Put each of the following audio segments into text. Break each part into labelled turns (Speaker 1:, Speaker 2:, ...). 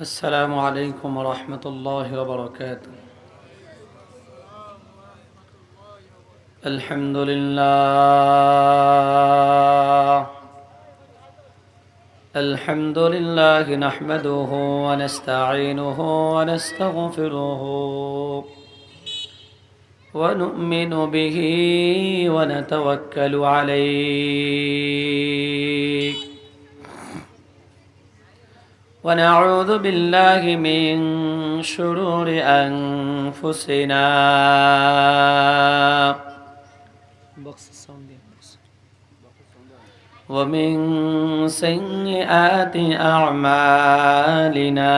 Speaker 1: السلام عليكم ورحمة الله وبركاته. الحمد لله نحمده ونستعينه ونستغفره ونؤمن به ونتوكل عليه ونعوذ بالله من شرور أنفسنا ومن سيئات أعمالنا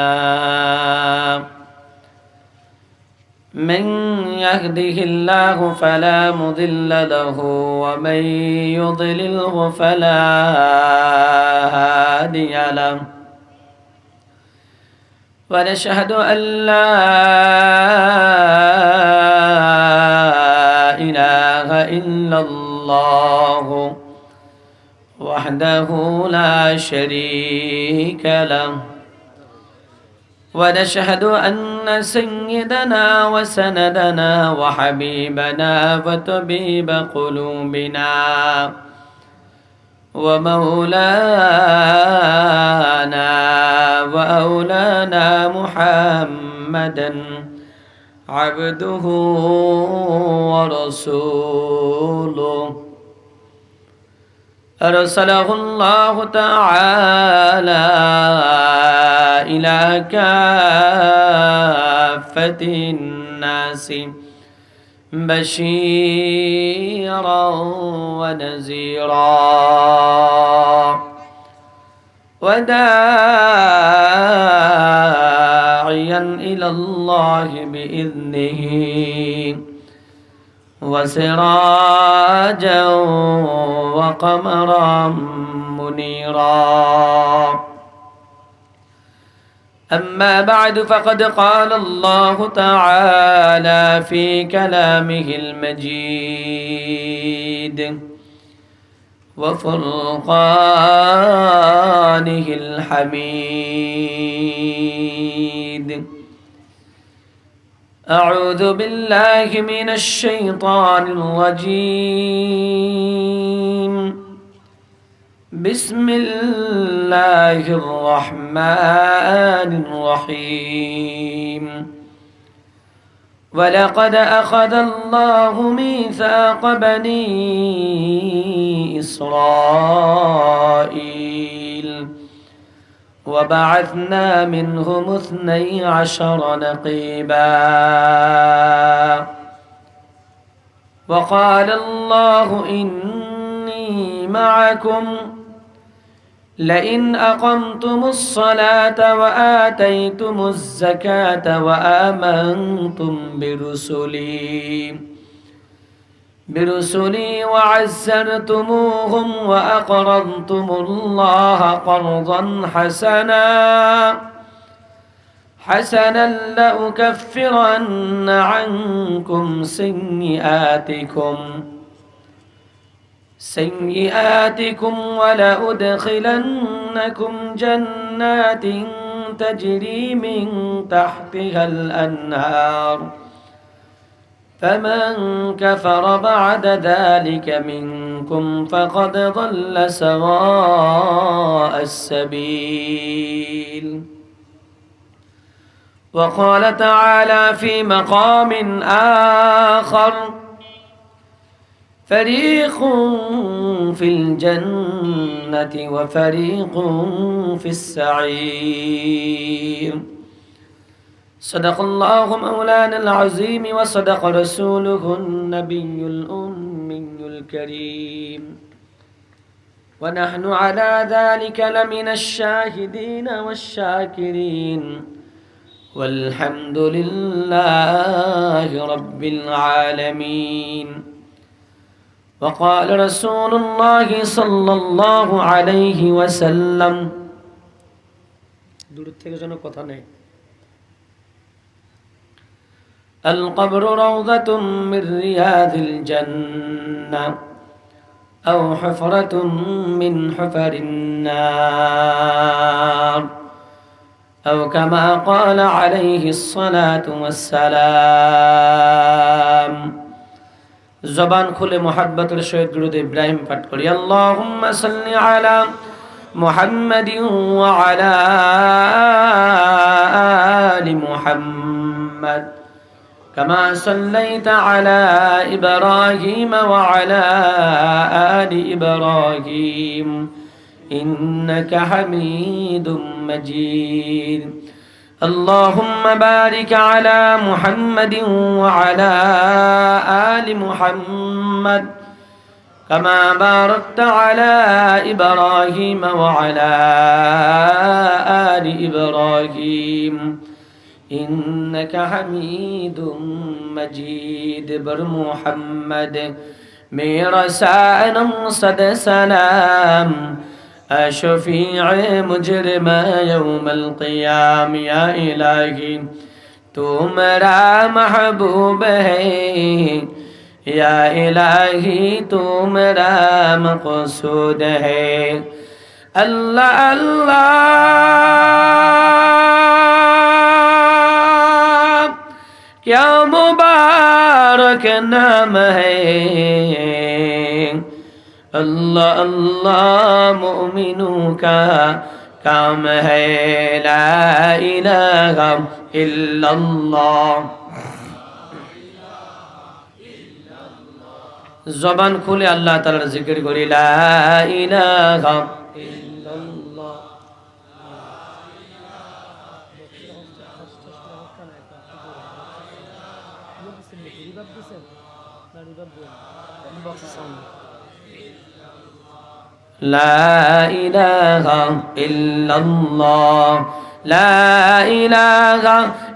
Speaker 1: من يهده الله فلا مضل له ومن يضلله فلا هادي له ونشهد أن لا إله إلا الله وحده لا شريك له ونشهد أن سيدنا وسندنا وحبيبنا وطبيب قلوبنا ومولانا وأولانا محمدا عبده ورسوله أرسله الله تعالى إلى كافة الناس بشيرا ونذيرا وداعيا إلى الله بإذنه وسراجا وقمرا منيرا أما بعد فقد قال الله تعالى في كلامه المجيد وفرقانه الحميد أعوذ بالله من الشيطان الرجيم بسم الله الرحمن الرحيم ولقد أخذ الله ميثاق بني إسرائيل وبعثنا منهم 12 نقيبا وقال الله إني معكم لئن أقمتم الصلاة وآتيتم الزكاة وآمنتم برسلي وعزرتموهم وأقرضتم الله قرضا حسنا لأكفرن عنكم سيئاتكم ولأدخلنكم جنات تجري من تحتها الأنهار فمن كفر بعد ذلك منكم فقد ضل سواء السبيل وقال تعالى في مقام آخر فريق في الجنة وفريق في السعير صدق الله مولانا العظيم وصدق رسوله النبي الأمي الكريم ونحن على ذلك لمن الشاهدين والشاكرين والحمد لله رب العالمين وقال رسول الله صلى الله عليه وسلم দূর থেকে যেন কথা নেই القبر روضة من رياض الجنة أو حفرة من حفر النار أو كما قال عليه الصلاة والسلام জবান খুলে মোহাব্বতের সহিত দুরূদ ইব্রাহিম পাঠ করি আল্লাহুম্মা সাল্লি আলা মুহাম্মাদিন ওয়া আলা আলি মুহাম্মাদ কামা সাল্লাইতা আলা ইব্রাহিম ওয়া আলা আলি ইব্রাহিম ইন্নাকা হামিদুম মাজিদ اللهم بارك على محمد وعلى آل محمد كما باركت على إبراهيم وعلى آل إبراهيم إنك حميد مجيد بر محمد میرا سانم صد سلام شفیع مجرم یوم القیام یا الہی تو میرا محبوب ہے یا الہی تو میرا مقصود ہے اللہ اللہ کیا مبارک نام ہے اللہ اللہ مومنوں کا کام ہے لا الہ الا اللہ জবান খুলে আল্লাহ তাআলার জিকির করি লা ইলাহা ইল্লাল্লাহ لا إله إلا الله لا إله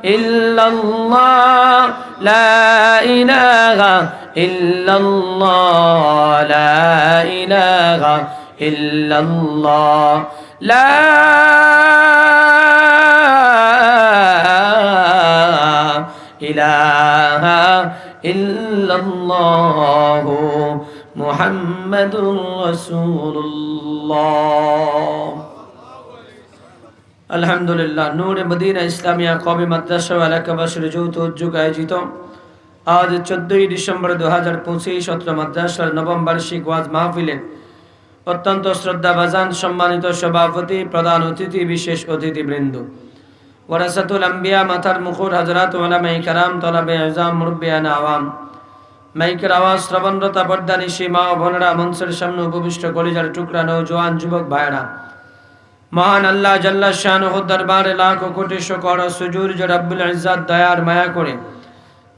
Speaker 1: إلا الله لا إله إلا الله لا إله إلا الله لا إله إلا الله মুহাম্মাদুর রাসূলুল্লাহ আলহামদুলিল্লাহ নূরে মদিনা ইসলামিয়া কওমি মাদ্রাসা ও এলাকাবাসীর যৌথ উদ্যোগে আয়োজিত আজ 14 ডিসেম্বর 2025 সত্র মাদ্রাসার নবম বার্ষিক ওয়াজ মাহফিলে অত্যন্ত শ্রদ্ধাভাজন সম্মানিত সভাপতি প্রধান অতিথি বিশেষ অতিথিবৃন্দ ওয়ারাসাতুল আম্বিয়া মাথার মুখর হযরত উলামায়ে কেরাম তলাবে আযম মুরব্বিয়ান আওয়াম মাইকের আওয়াজ শ্রবণরতা পর্দানি সীমা ও বোনেরা মঞ্চের সামনে উপবিষ্ট কলিজার টুকরা নওজোয়ান যুবক ভাইরা মহান আল্লাহ জাল্লা শানুহু দরবারে লাখো কোটি শুকর ও সুজুদ যে রব্বুল ইজ্জত দয়ার মায়া করে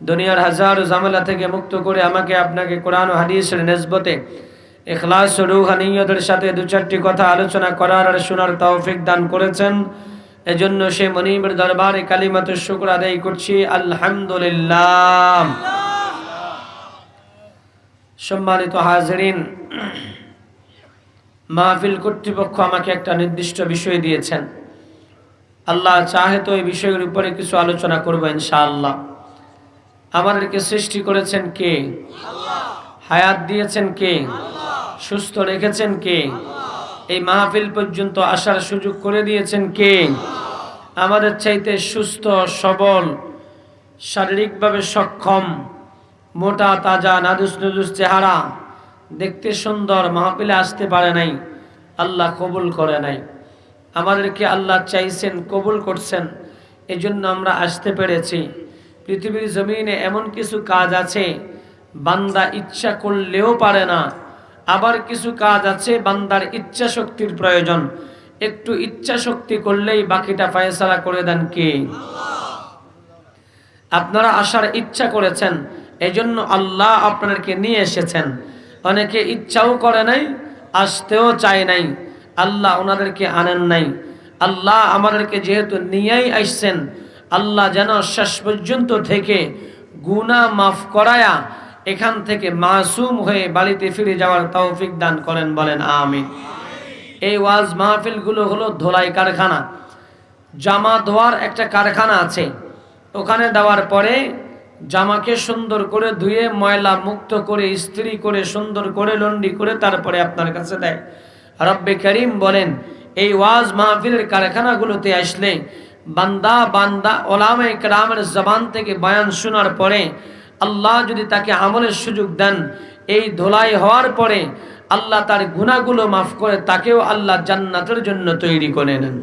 Speaker 1: দুনিয়ার হাজার ঝামেলা থেকে মুক্ত করে আমাকে আপনাকে কোরআন ও হাদিসের নিসবতে ইখলাস ও রূহানিয়তের সাথে দু চারটি কথা আলোচনা করার আর শোনার তৌফিক দান করেছেন এজন্য সে মনিবের দরবারে কালিমাতুশ শুকর আদায় করছি আলহামদুলিল্লাহ সম্মানিত হাজিরিন মাহফিল কর্তৃপক্ষ আমাকে একটা নির্দিষ্ট বিষয় দিয়েছেন আল্লাহ চাহে তো এই বিষয়ের উপরে কিছু আলোচনা করব ইনশাআল্লাহ আমাদেরকে সৃষ্টি করেছেন কে আল্লাহ হায়াত দিয়েছেন কে আল্লাহ সুস্থ রেখেছেন কে আল্লাহ এই মাহফিল পর্যন্ত আসার সুযোগ করে দিয়েছেন কে আল্লাহ আমাদের চাইতে সুস্থ সবল শারীরিকভাবে সক্ষম মোটা তাজা নাদুস নুদুস চেহারা দেখতে সুন্দর মাহফিলে আসতে পারে নাই আল্লাহ কবুল করে নাই আমাদেরকে আল্লাহ চাইছেন কবুল করছেন এজন্য আমরা আসতে পেরেছি পৃথিবীর জমিনে এমন কিছু কাজ আছে বান্দা ইচ্ছা করলেও পারে না আবার কিছু কাজ আছে বান্দার ইচ্ছা শক্তির প্রয়োজন একটু ইচ্ছা শক্তি করলেই বাকিটা ফয়সালা করে দেন কে আল্লাহ আপনারা আসার ইচ্ছা করেছেন এজন্য আল্লাহ আপনাদেরকে নিয়ে এসেছেন অনেকে ইচ্ছাও করে নাই আসতেও চায় নাই আল্লাহ ওনাদেরকে আনেন নাই আল্লাহ আমাদেরকে যেহেতু নিয়েই আসছেন আল্লাহ যেন শেষ পর্যন্ত থেকে গুনাহ মাফ করায়া এখান থেকে মাসুম হয়ে বাড়িতে ফিরে যাওয়ার তৌফিক দান করেন বলেন আমিন এই ওয়াজ মাহফিলগুলো হলো ধোলাই কারখানা জামা ধোয়ার একটা কারখানা আছে ওখানে দেওয়ার পরে জামাকে সুন্দর করে ধুয়ে ময়লা মুক্ত করে ইস্ত্রি করে সুন্দর করে লন্ডি করে তারপরে আপনার কাছে দেয় রব্বে করিম বলেন এই ওয়াজ মাহফিলের কারখানাগুলোতে আসলে বান্দা বান্দা ওলামায়ে কেরামের জবান থেকে বয়ান শোনার পরে আল্লাহ যদি তাকে আমলের সুযোগ দেন, এই ধোলাই হওয়ার পরে আল্লাহ তার গুনাহগুলো মাফ করে তাকেও আল্লাহ জান্নাতের জন্য তৈরি করে নেন।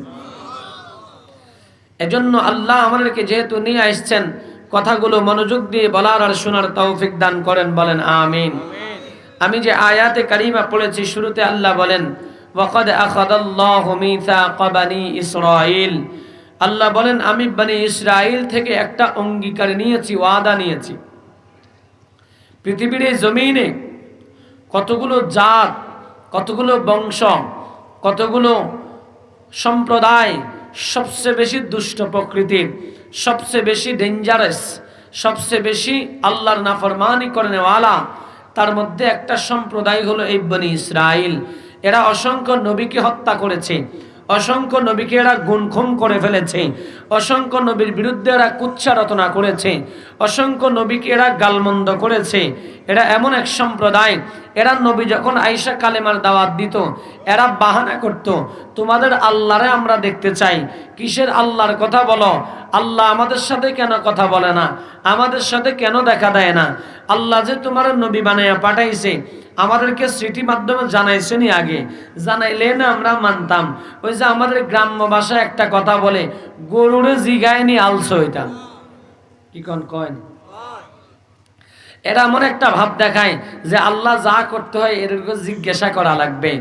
Speaker 1: এজন্য আল্লাহ আমাদেরকে যেহেতু নিয়ে আসছেন, কথাগুলো মনোযোগ দিয়ে বলার আর শোনার তৌফিক দান করেন, বলেন আমিন। আমি যে আয়াতে কারিমা পড়েছি, শুরুতে আল্লাহ বলেন ওয়াকাদ আখাযাল্লাহু মিসাকা বানি ইসরাঈল, আল্লাহ বলেন আমি বনি ইসরাইল থেকে একটা অঙ্গীকার নিয়েছি, ওয়াদা নিয়েছি। পৃথিবীর এই জমিনে কতগুলো জাত, কতগুলো বংশ, কতগুলো সম্প্রদায় সবচেয়ে বেশি দুষ্ট প্রকৃতির, সবচেয়ে বেশি ডেঞ্জারাস, সবচেয়ে বেশি আল্লাহর নাফরমানি করেনেওয়ালা, তার মধ্যে একটা সম্প্রদায় হলো এই বনি ইসরাইল। এরা অসংখ্য নবীকে হত্যা করেছে, অসংখ্য নবীকে এরা গুণখুম করে ফেলেছে, অসংখ্য নবীর বিরুদ্ধে এরা কুচ্ছা রচনা করেছে, অসংখ্য নবীকে এরা গালমন্দ করেছে। এরা এমন এক সম্প্রদায়, এরা নবী যখন আয়েশা কালেমার দাওয়াত দিত, এরা বাহানা করত, তোমাদের আল্লাহরে আমরা দেখতে চাই। কিসের আল্লাহর কথা বলো? আল্লাহ আমাদের সাথে কেন কথা বলে না? আমাদের সাথে কেন দেখা দেয় না? আল্লাহ যে তোমার নবী বানাইয়া পাঠাইছে, আমাদেরকে সিটি মাধ্যমে জানাইছেনি, আগে জানাইলে না আমরা মানতাম। ওই যে আমাদের গ্রাম্য ভাষায় একটা কথা বলে, গরুরে জিগায়নি আলসো, এটা কি কোন কয়? এরা এমন একটা ভাব দেখায় যে আল্লাহ যা করতে হয় এর জিজ্ঞাসা করা লাগবে।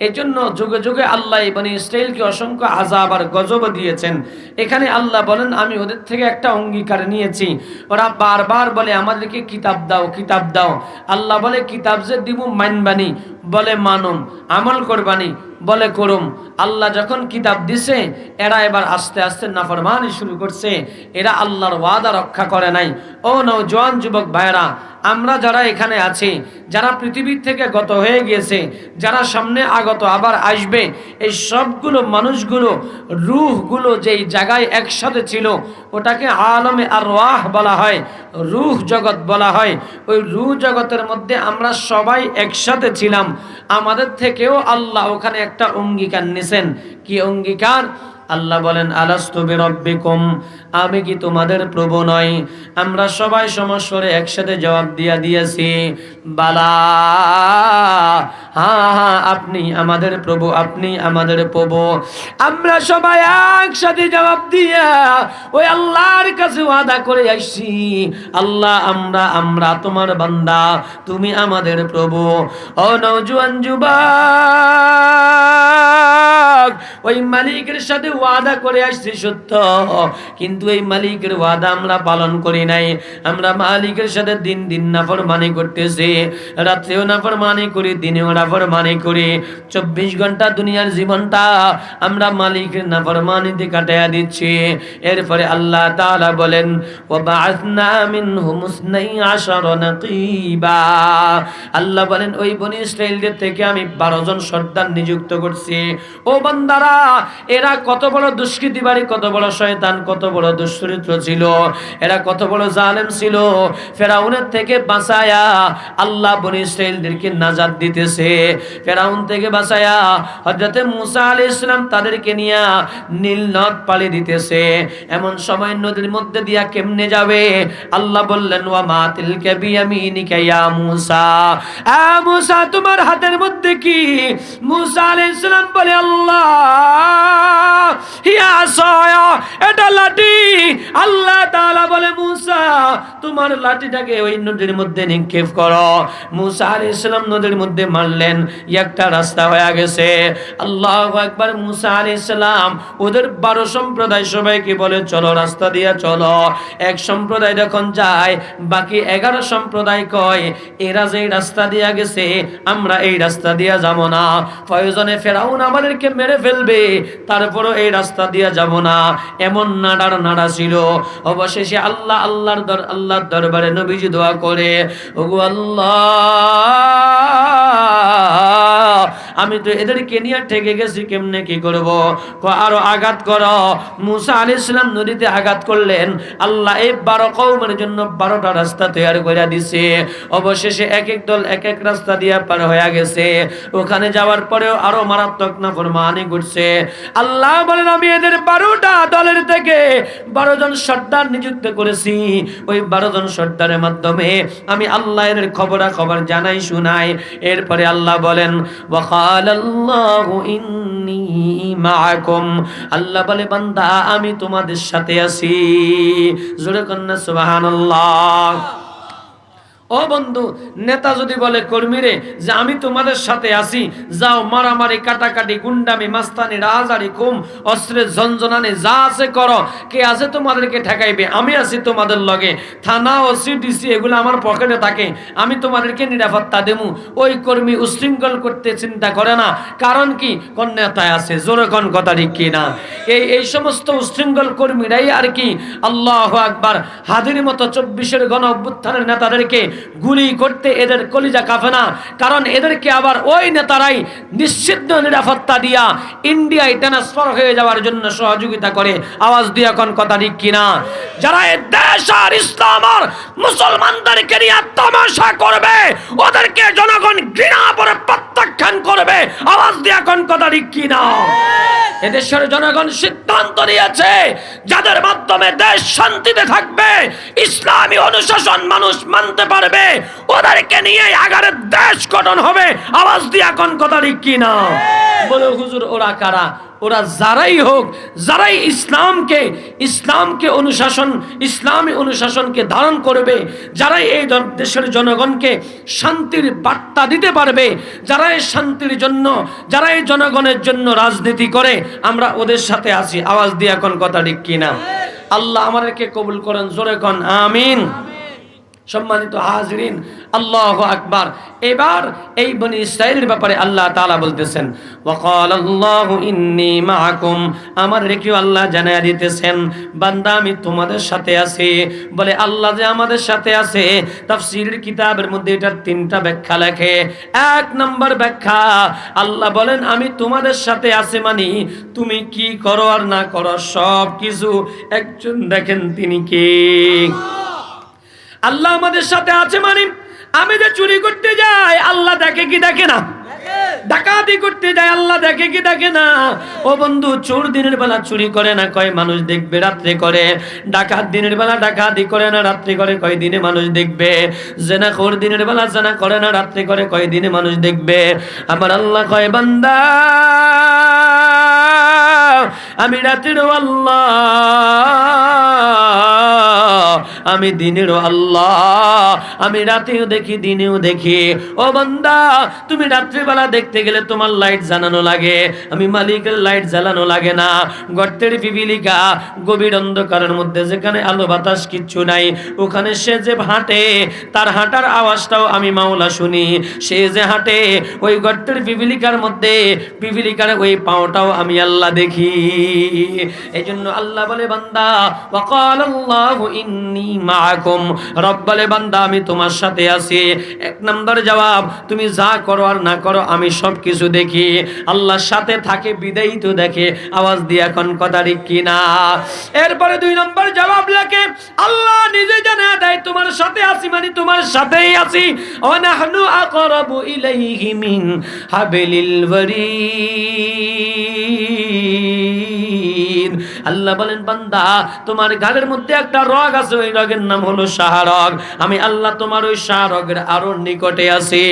Speaker 1: এই জন্য যুগে যুগে আল্লাহ বনি ইসরাইলকে অসংখ্য আযাব আর গজব দিয়েছেন। এখানে আল্লাহ বলেন আমি ওদের থেকে একটা অঙ্গীকার নিয়েছি। ওরা বারবার বলে আমাদেরকে কিতাব দাও, কিতাব দাও। আল্লাহ বলে কিতাব যে দিব মানবানি, বলে মানুম। আমল করবানি, বলে করুম। আল্লাহ যখন কিতাব দিছে, এরা এবার আস্তে আস্তে নাফরমানি শুরু করছে। এরা আল্লাহর ওয়াদা রক্ষা করে নাই। ও নওজোয়ান যুবক ভাইরা, আমরা যারা এখানে আছি, যারা পৃথিবীর থেকে গত হয়ে গিয়েছে, যারা সামনে আগত আবার আসবে, এই সবগুলো মানুষগুলো, রূহগুলো যেই জায়গায় একসাথে ছিল, ওটাকে আলমে আরওয়াহ বলা হয়, রূহ জগৎ বলা হয়। ওই রূহ জগতের মধ্যে আমরা সবাই একসাথে ছিলাম। আমাদের থেকেও আল্লাহ ওখানে একটা অঙ্গীকার নিছেন। কি অঙ্গীকার? আল্লাহ বলেন আলাস্তু বিরাব্বিকুম, আমি কি তোমাদের প্রভু নই? আমরা সবাই সমস্বরে একসাথে জবাব দিয়েছি বালা, হ্যাঁ হ্যাঁ আপনি আমাদের প্রভু, আপনি আমাদের প্রভু। আমরা সবাই একসাথে জবাব দিয়া ওই আল্লাহর কাছে ওয়াদা করে আসছি, আল্লাহ আমরা তোমার বান্দা, তুমি আমাদের প্রভু। ও নওজোয়ান যুবক, ওই মালিকের সাথে ওয়াদা করে আসছি সত্য, কিন্তু এই মালিকের ওয়াদা আমরা পালন করি নাই। আমরা মালিকের সাথে দিন দিন নাফরমানি করতেছি, রাত্রেও নাফরমানি করি, দিনেও নাফরমানি করি। 24 ঘন্টা দুনিয়ার জীবনটা আমরা মালিকের নাফরমানিতে কাটায়া দিচ্ছি। এরপরে আল্লাহ তাআলা বলেন ওয়া বা'আথনা মিনহুম 12 নাকীবা, আল্লাহ বলেন ওই বনি ইসরাইলদের থেকে আমি 12 জন সর্দার নিযুক্ত করছি। ও বান্দারা, এরা কত বড় দুষ্কৃতিবাড়ি, কত বড় শয়তান, কত বড় দুশ্চরিত্র ছিল, এরা কত বড় জালেম ছিল। ফেরাউনের থেকে বাঁচায়া আল্লাহ বনি ইসরাইলদেরকে নাজাত দিতেছে। ফেরাউন থেকে বাঁচায়া হযরতে মুসা আলাইহিস সালাম তাদেরকে নিয়ে নীল নদ পাড়ি দিতেছে। এমন সময় নদীর মধ্যে দিয়া কেমনে যাবে? আল্লাহ বললেন ওয়া মা তিলকা বিয়ামিনিকা ইয়া মুসা, আ মুসা তোমার হাতের মধ্যে কি? মুসা আলাইহিস সালাম বলে আল্লাহ ইয়া সায়া, এটা লাঠি। আল্লাহ তাআলা বলে মুসা তোমার লাঠিটাকে ওই নদীর মধ্যে নিক্ষেপ করো। মুসা আলাইহিস সালাম নদীর মধ্যে মারলেন, একটা রাস্তা হয়ে গেছে। আল্লাহু আকবার। মুসা আলাইহিস সালাম ওদের 12 সম্প্রদায় সবাইকে বলে চলো রাস্তা দিয়ে চলো। এক সম্প্রদায় যখন যায়, বাকি 11 সম্প্রদায় কয় এরা যে রাস্তা দিয়ে গেছে আমরা এই রাস্তা দিয়ে যাব না, প্রয়োজনে ফেরাউন আমাদেরকে মেরে ফেলবে, তারপরও এই রাস্তা দিয়ে যাব না। এমন নাড়া ছিল। অবশেষে আল্লাহর দরবারে নবীজি দোয়া করে, ওগো আল্লাহ আমি তো এদেরকে নিয়ে ঠেকে গেছি, কেমনে কি করব? আরো আঘাত করো। মুসা আলাইহিস সালাম নদীতে আঘাত করলেন, আল্লাহ এই 12 কওমের জন্য 12টা রাস্তা তৈরি করে দিছে। অবশেষে এক এক দল এক এক রাস্তা দিয়ে পার হয়ে গেছে। ওখানে যাওয়ার পরেও আরো মারাত্মক নাফরমানি ঘটছে। আল্লাহ বলেন, আমি এদের 12টা দলের থেকে 12 জন সর্দার নিযুক্ত করেছি। ওই 12 জন সর্দারের মাধ্যমে আমি আল্লাহ এর খবরাখবর জানাই শোনাই। এরপরে আল্লাহ বলেন, ওয়াকালাল্লাহু ইন্নী মাআকুম, আল্লাহ বলে বান্দা আমি তোমাদের সাথে আছি। জোরে কন্না সুবহানাল্লাহ। ও বন্ধু, নেতা যদি বলে কর্মীরে যে আমি তোমাদের সাথে আছি, যাও মারামারি কাটাকাটি গুন্ডামি মাস্তানি রাজারি কুম অস্ত্রের ঝনঝনানি যা আছে করো, কে আছে তোমাদেরকে ঠেকাইবে, আমি আছি তোমাদের লগে। থানা ও সিডিসি এগুলো আমার পকেটে থাকে, আমি তোমাদেরকে নিরাপত্তা দেবো। ওই কর্মী উশৃঙ্খল করতে চিন্তা করে না, কারণ কি কোন নেতায় আছে। জোরে কোন কথা ঠিক কিনা? এই সমস্ত উশৃঙ্খল কর্মীরাই আর কি আল্লাহু আকবার হাদির মতো 24-এর গণ অভ্যুত্থানের নেতাদেরকে গুলি করতে এদের কলিজা কাঁপে না, কারণ এদেরকে আবার ওই নেতারাই নিশ্চিত নিরাপত্তা দিয়া ইন্ডিয়ায় ট্রান্সফার হয়ে যাওয়ার জন্য সহযোগিতা করে। আওয়াজ দিয়া কোন কথা ঠিক কিনা? যারা এই দেশ আর ইসলাম আর মুসলমানদেরকে নিয়ে তামাশা করবে, ওদেরকে জনগণ ঘৃণা করে প্রত্যাখ্যান করবে। আওয়াজ দিয়া কোন কথা ঠিক কিনা? এদেশের জনগণ সিদ্ধান্ত নিয়েছে, যাদের মাধ্যমে দেশ শান্তিতে থাকবে, ইসলামী অনুশাসন মানুষ মানতে পারবে, ওদেরকে নিয়ে আগারে দেশ গঠন হবে। আওয়াজ দিয়া কোন কথা ঠিক কিনা? বলে হুজুর ওরা কারা? ওরা যারাই হোক, যারাই ইসলামকে অনুশাসন, ইসলামী অনুশাসনকে ধারণ করবে, যারাই এই দেশের জনগণকে শান্তির বার্তা দিতে পারবে, যারা এই শান্তির জন্য, যারা এই জনগণের জন্য রাজনীতি করে, আমরা ওদের সাথে আছি। আওয়াজ দিয়া কোন কথা ঠিক কিনা? আল্লাহ আমাদেরকে কবুল করেন। জোরে কোন আমিন। সম্মানিত হাজরিন, আল্লাহু আকবার। এবার এই বনি ইসরাইলের ব্যাপারে আল্লাহ তাআলা বলতেছেন, ওয়াকালাল্লাহু ইন্নী মাআকুম, আমাদেরকেও আল্লাহ জানায়া দিতেছেন বান্দা আমি তোমাদের সাথে আছি। বলে আল্লাহ যে আমাদের সাথে আছে, তাফসীরের কিতাবের মধ্যে এটার 3টা ব্যাখ্যা লেখে। 1 নম্বর ব্যাখ্যা, আল্লাহ বলেন আমি তোমাদের সাথে আছি মানে তুমি কি করো আর না করো সব কিছু একজন দেখেন, তিনি কে? আল্লাহ আমাদের সাথে আছে মানে আমি যে চুরি করতে যাই আল্লাহ দেখে কি দেখে না? ডাকাতি করতে যায় আল্লাহ দেখে কি দেখে না? ও বন্ধু, চোর দিনের বেলা চুরি করে না, কয় মানুষ দেখবে, রাত্রে করে। ডাকাত দিনের বেলা ডাকাতি করে না, রাত্রে করে, কয় দিনে মানুষ দেখবে। জেনাখোর দিনের বেলা জেনা করে না, রাত্রে করে, কয় দিনে মানুষ দেখবে। আমার আল্লাহ কয় বান্দা আমি রাতেরও আল্লাহ, আমি দিনেরও আল্লাহ, আমি রাতেও দেখি দিনেও দেখি। ও বান্দা, তুমি রাত্রিবেলা দেখতে গেলে তোমার লাইট জ্বালানো লাগে, আমি মালিকের লাইট জ্বালানো লাগে না। গর্তের পিপিলিকা গভীর অন্ধকারের মধ্যে যেখানে আলো বাতাস কিচ্ছু নাই, ওখানে সে যে হাঁটে তার হাঁটার আওয়াজটাও আমি মাওলা শুনি। সে যে হাঁটে ওই গর্তের পিপিলিকার মধ্যে পিপিলিকার ওই পাওটাও আমি আল্লাহ দেখি। এই জন্য আল্লাহ বলে বান্দা ওয়াকালাল্লাহু ইন্নী মাআকুম, রব বলে বান্দা আমি তোমার সাথে আছি। 1 নম্বর জবাব, তুমি যা করো আর না করো আমি সব কিছু দেখি। আল্লাহর সাথে থাকে বিদায়ী তো দেখে। আওয়াজ দিয়ে এখন কথা ঠিক কিনা? এরপরে 2 নম্বর জবাব লেখে আল্লাহ নিজে জানা দেয় তোমার সাথে আছি মানে তোমার সাথেই আছি। ওয়া নাহনু আকরাবু ইলাইহি মিন হাবিলিল ওয়ারিদ। আল্লাহ বলেন বান্দা তোমার গালের মধ্যে একটা রগ আছে, ওই রগের নাম হলো শাহরগ। আমি আল্লাহ তোমার ওই শাহরগের আরো নিকটে আছি।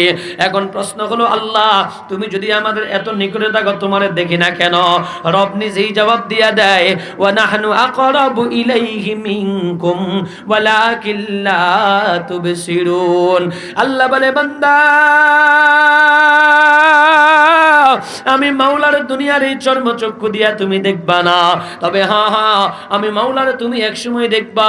Speaker 1: এখন প্রশ্ন হলো আল্লাহ তুমি যদি আমাদের এত নিকটে থাকো তোমারে দেখি না কেন? রব নিজেই জবাব দিয়া দেয় ওয়া নাহনু আকরাবু ইলাইহি মিনকুম ওয়ালাকিন লা তুবসিরুন। আল্লাহ বলে বান্দা আমি মাওলার দুনিয়ার এই চর্মচক্ষু দিয়া তুমি দেখবা না, তবে হ্যাঁ আমি মাওলার তুমি একসময় দেখবা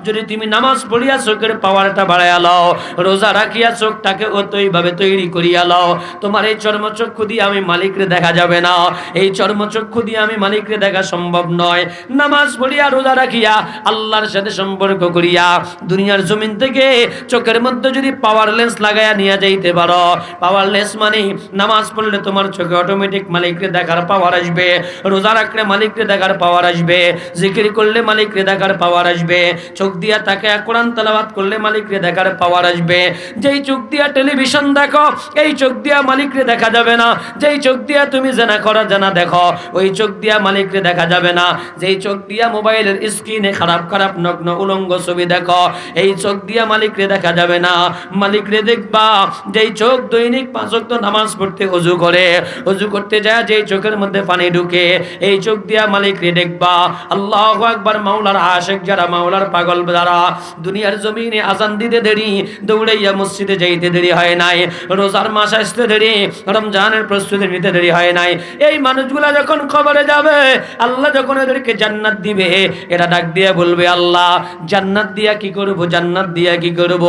Speaker 1: যদি তুমি নামাজ পড়িয়া চোখের পাওয়ারটা বাড়াইয়া লও, রোজা রাখিয়া চোখটাকে ওইভাবে তৈরি করিয়া লও, তোমার এই চর্মচক্ষু দিয়ে আমি মালিকরে দেখা যাবে না, এই চর্মচক্ষু দিয়ে আমি মালিকরে দেখা সম্ভব নয়। নামাজ পড়িয়া রোজা রাখিয়া আল্লাহর সাথে সম্পর্ক করিয়া দুনিয়ার জমিন থেকে চোখের মধ্যে যদি পাওয়ার লেন্স লাগাইয়া নিয়ে যাইতে পারো, পাওয়ার লেন্স মানে নামাজ পড়লে তোমার চোখে অটোমেটিক মালিকরে দেখার পাওয়ার আসবে, রোজা রাখলে মালিকরে দেখার পাওয়ার আসবে, জিকির করলে মালিকরে দেখার পাওয়ার আসবে, চোখ দিয়া তাকে কোরআন তেলাওয়াত করলে মালিকরে দেখার পাওয়ার আসবে। যেই চোখ দিয়া টেলিভিশন দেখো এই চোখ দিয়া মালিকরে দেখা যাবে না, যেই চোখ দিয়া তুমি জানা করা জানা দেখো ওই চোখ দিয়া মালিকরে দেখা যাবে না, যেই চোখ দিয়া মোবাইলের স্ক্রিনে খারাপ খারাপ নগ্ন উলঙ্গ ছবি দেখো এই চোখ দিয়া মালিকরে দেখা যাবে না। মালিকরে দেখবা যেই চোখ দৈনিক 5 ওয়াক্ত নামাজ পড়তে ওযু করে, ওযু করতে যায় যেই চোখের মধ্যে পানি ঢুকে এই চোখ দিয়া মালিকরে দেখবা। আল্লাহু আকবার। মাওলার আশিক যারা, মাওলার পাগল যারা, দুনিয়ার জমিনে আজান দিতে দেরি, দৌড়াইয়া মসজিদে যাইতে দেরি হয় নাই, রোজার মাস আসতে দেরি, রমজানের প্রস্তুতি নিতে দেরি হয় নাই, এই মানুষগুলা যখন কবরে যাবে আল্লাহ যখন এদেরকে জান্নাত দিবে এরা ডাক দিয়ে বলবে আল্লাহ জান্নাত দিয়া কি করব, জান্নাত দিয়া কি করব,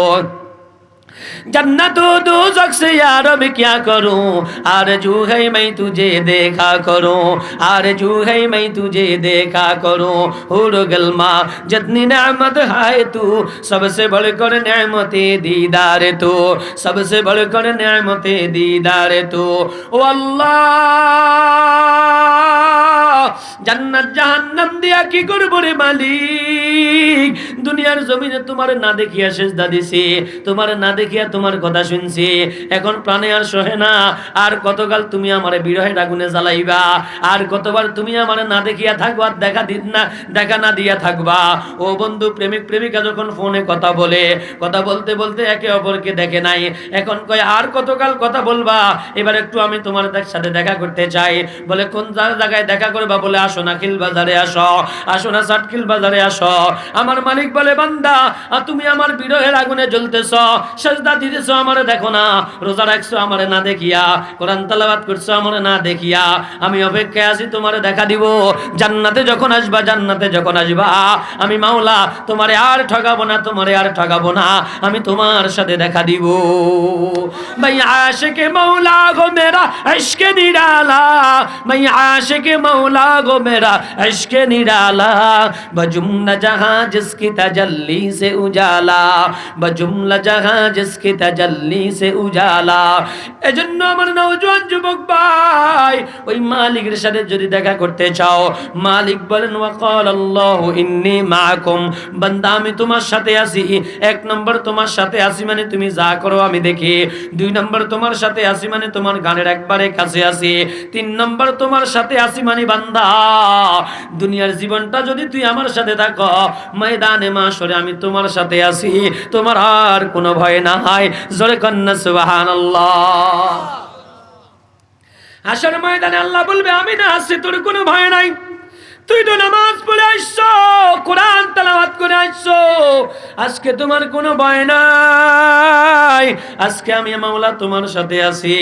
Speaker 1: जन्नत दोज़ख से या रब क्या करूं, आरज़ू है मैं तुझे देखा करूं, आरज़ू है मैं तुझे देखा करूं, हुर गलमा जितनी नेमत है तू सबसे बढ़कर नेमते दीदार तू, सबसे बढ़कर नेमते दीदार तू। ओ अल्लाह জান্নাত জাহান্নাম দিয়া কি করব রে মালিক, দুনিয়ার জমিনে তোমার না দেখিয়া সেজদা দিছি, তোমার না দেখিয়া তোমার কথা শুনছি, এখন প্রাণে আর সহে না, আর কতকাল তুমি আমারে বিরহের আগুনে জ্বালাইবা, আর কতবার তুমি আমারে না দেখিয়া থাকবা, দেখা না দিয়া থাকবা। ও বন্ধু, প্রেমিক প্রেমিকা যখন ফোনে কথা বলে, কথা বলতে বলতে একে অপরকে দেখে নাই, এখন কয় আর কতকাল কথা বলবা, এবার একটু আমি তোমার সাথে দেখা করতে চাই। বলে কোন জায়গায় দেখা করবা? বলে আসো না খিল বাজারে আসো, আসো না সাটকিল বাজারে আসো। আমার মালিক বলে বান্দা তুমি আমার বিরহের আগুনে জ্বলতেছ, সেজদা দিতেছ আমারে দেখো না, রোজা রাখছো আমারে না দেখিয়া, কোরআন তেলাওয়াত করছো আমারে না দেখিয়া, আমি অপেক্ষায় আছি তোমারে দেখা দিব। জান্নাতে যখন আসবা, জান্নাতে যখন আসবা আমি মাওলা তোমারে আর ঠকাবো না, তোমারে আর ঠকাবো না, আমি তোমার সাথে দেখা দিব। ভাই আশিকে মৌলা গো মেরা ইশকে নিরালা, ভাই আশিকে मौला गो मेरा इश्क निराला, बजुम्ला जहां जिसकी तजल्ली से उजाला, बजुम्ला जहां जिसकी तजल्ली से उजाला। এজন্য আমার নওজোয়ান যুবক ভাই ওই মালিকের সাথে যদি দেখা করতে চাও, মালিক বলেন ওয়াকাল আল্লাহু ইন্নী মাআকুম, বান্দা আমি তোমার সাথে আছি। 1 নম্বর তোমার সাথে আছি মানে তুমি যা করো আমি দেখি, 2 নম্বর তোমার সাথে আছি মানে তোমার গানের একবারে কাছে আছি, 3 নম্বর তোমার সাথে আছি মানে বান্দা দুনিয়ার জীবনটা যদি তুই আমার সাথে থাকো, ময়দানে মাশরে আমি তোমার সাথে আছি, তোমার আর কোনো ভয় নাই। জোরে কন্না সুবহানাল্লাহ। হাসর ময়দানে আল্লাহ বলবে আমি না আছি, তোর কোনো ভয় নাই, তুই তো নামাজ পড়ে আসছো, কোরআন তেলাওয়াত করে আসছো, আজকে তোমার কোনো ভয় নাই, আজকে আমি মাওলা তোমার সাথে আছি,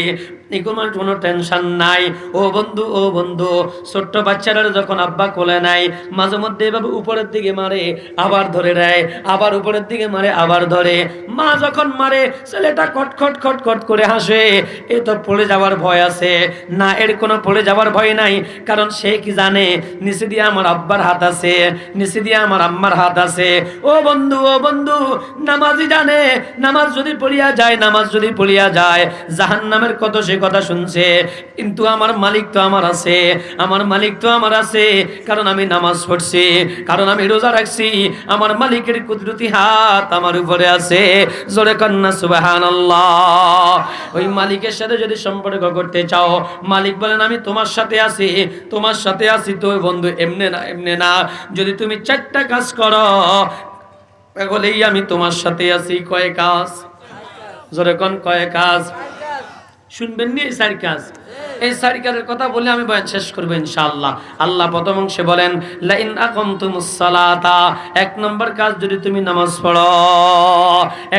Speaker 1: তোমার কোনো টেনশন নাই। ও বন্ধু, ও বন্ধু, ছোট্ট বাচ্চারা যখন আব্বা কোলে নাই, মাঝে মধ্যে এভাবে উপরের দিকে মারে আবার ধরে নেয়, আবার উপরের দিকে মারে আবার ধরে, মা যখন মারে ছেলেটা খটখট খটখট করে হাসে, এ তো পড়ে যাওয়ার ভয় আছে না, এর কোনো পড়ে যাওয়ার ভয় নাই, কারণ সে কি জানে নিচে দিয়ে আমার আব্বার হাত আছে, নিচে দিয়ে আমার আম্মার হাত আছে। ও বন্ধু, ও বন্ধু, নামাজি জানে নামাজ যদি পড়িয়া যায়, নামাজ যদি পড়িয়া যায় জাহান্নামের কত সে কথা শুনছে, কিন্তু আমার মালিক তো আমার আছে, আমার মালিক তো আমার আছে, কারণ আমি নামাজ পড়ছি, কারণ আমি রোজা রাখছি, আমার মালিকের কুদরতি হাত আমার উপরে আছে। জোরে কন্না সুবহানাল্লাহ। ওই মালিকের সাথে যদি সম্পর্ক করতে চাও, মালিক বলেন আমি তোমার সাথে আছি, তোমার সাথে আছি। তো বন্ধু এমনে না, এমনে না, যদি তুমি 4টা কাজ করো বলেই আমি তোমার সাথে আছি। কয় কাজ? জোরে কোন কয় কাজ? শুনবেন নি? 4 কাজ। এই সারিকারের কথা বলে আমি বয়ান শেষ করব ইনশাআল্লাহ। আল্লাহ প্রথম অংশে বলেন লাইন আকামতুমুস সালাতা, এক নম্বর কাজ যদি তুমি নামাজ পড়ো,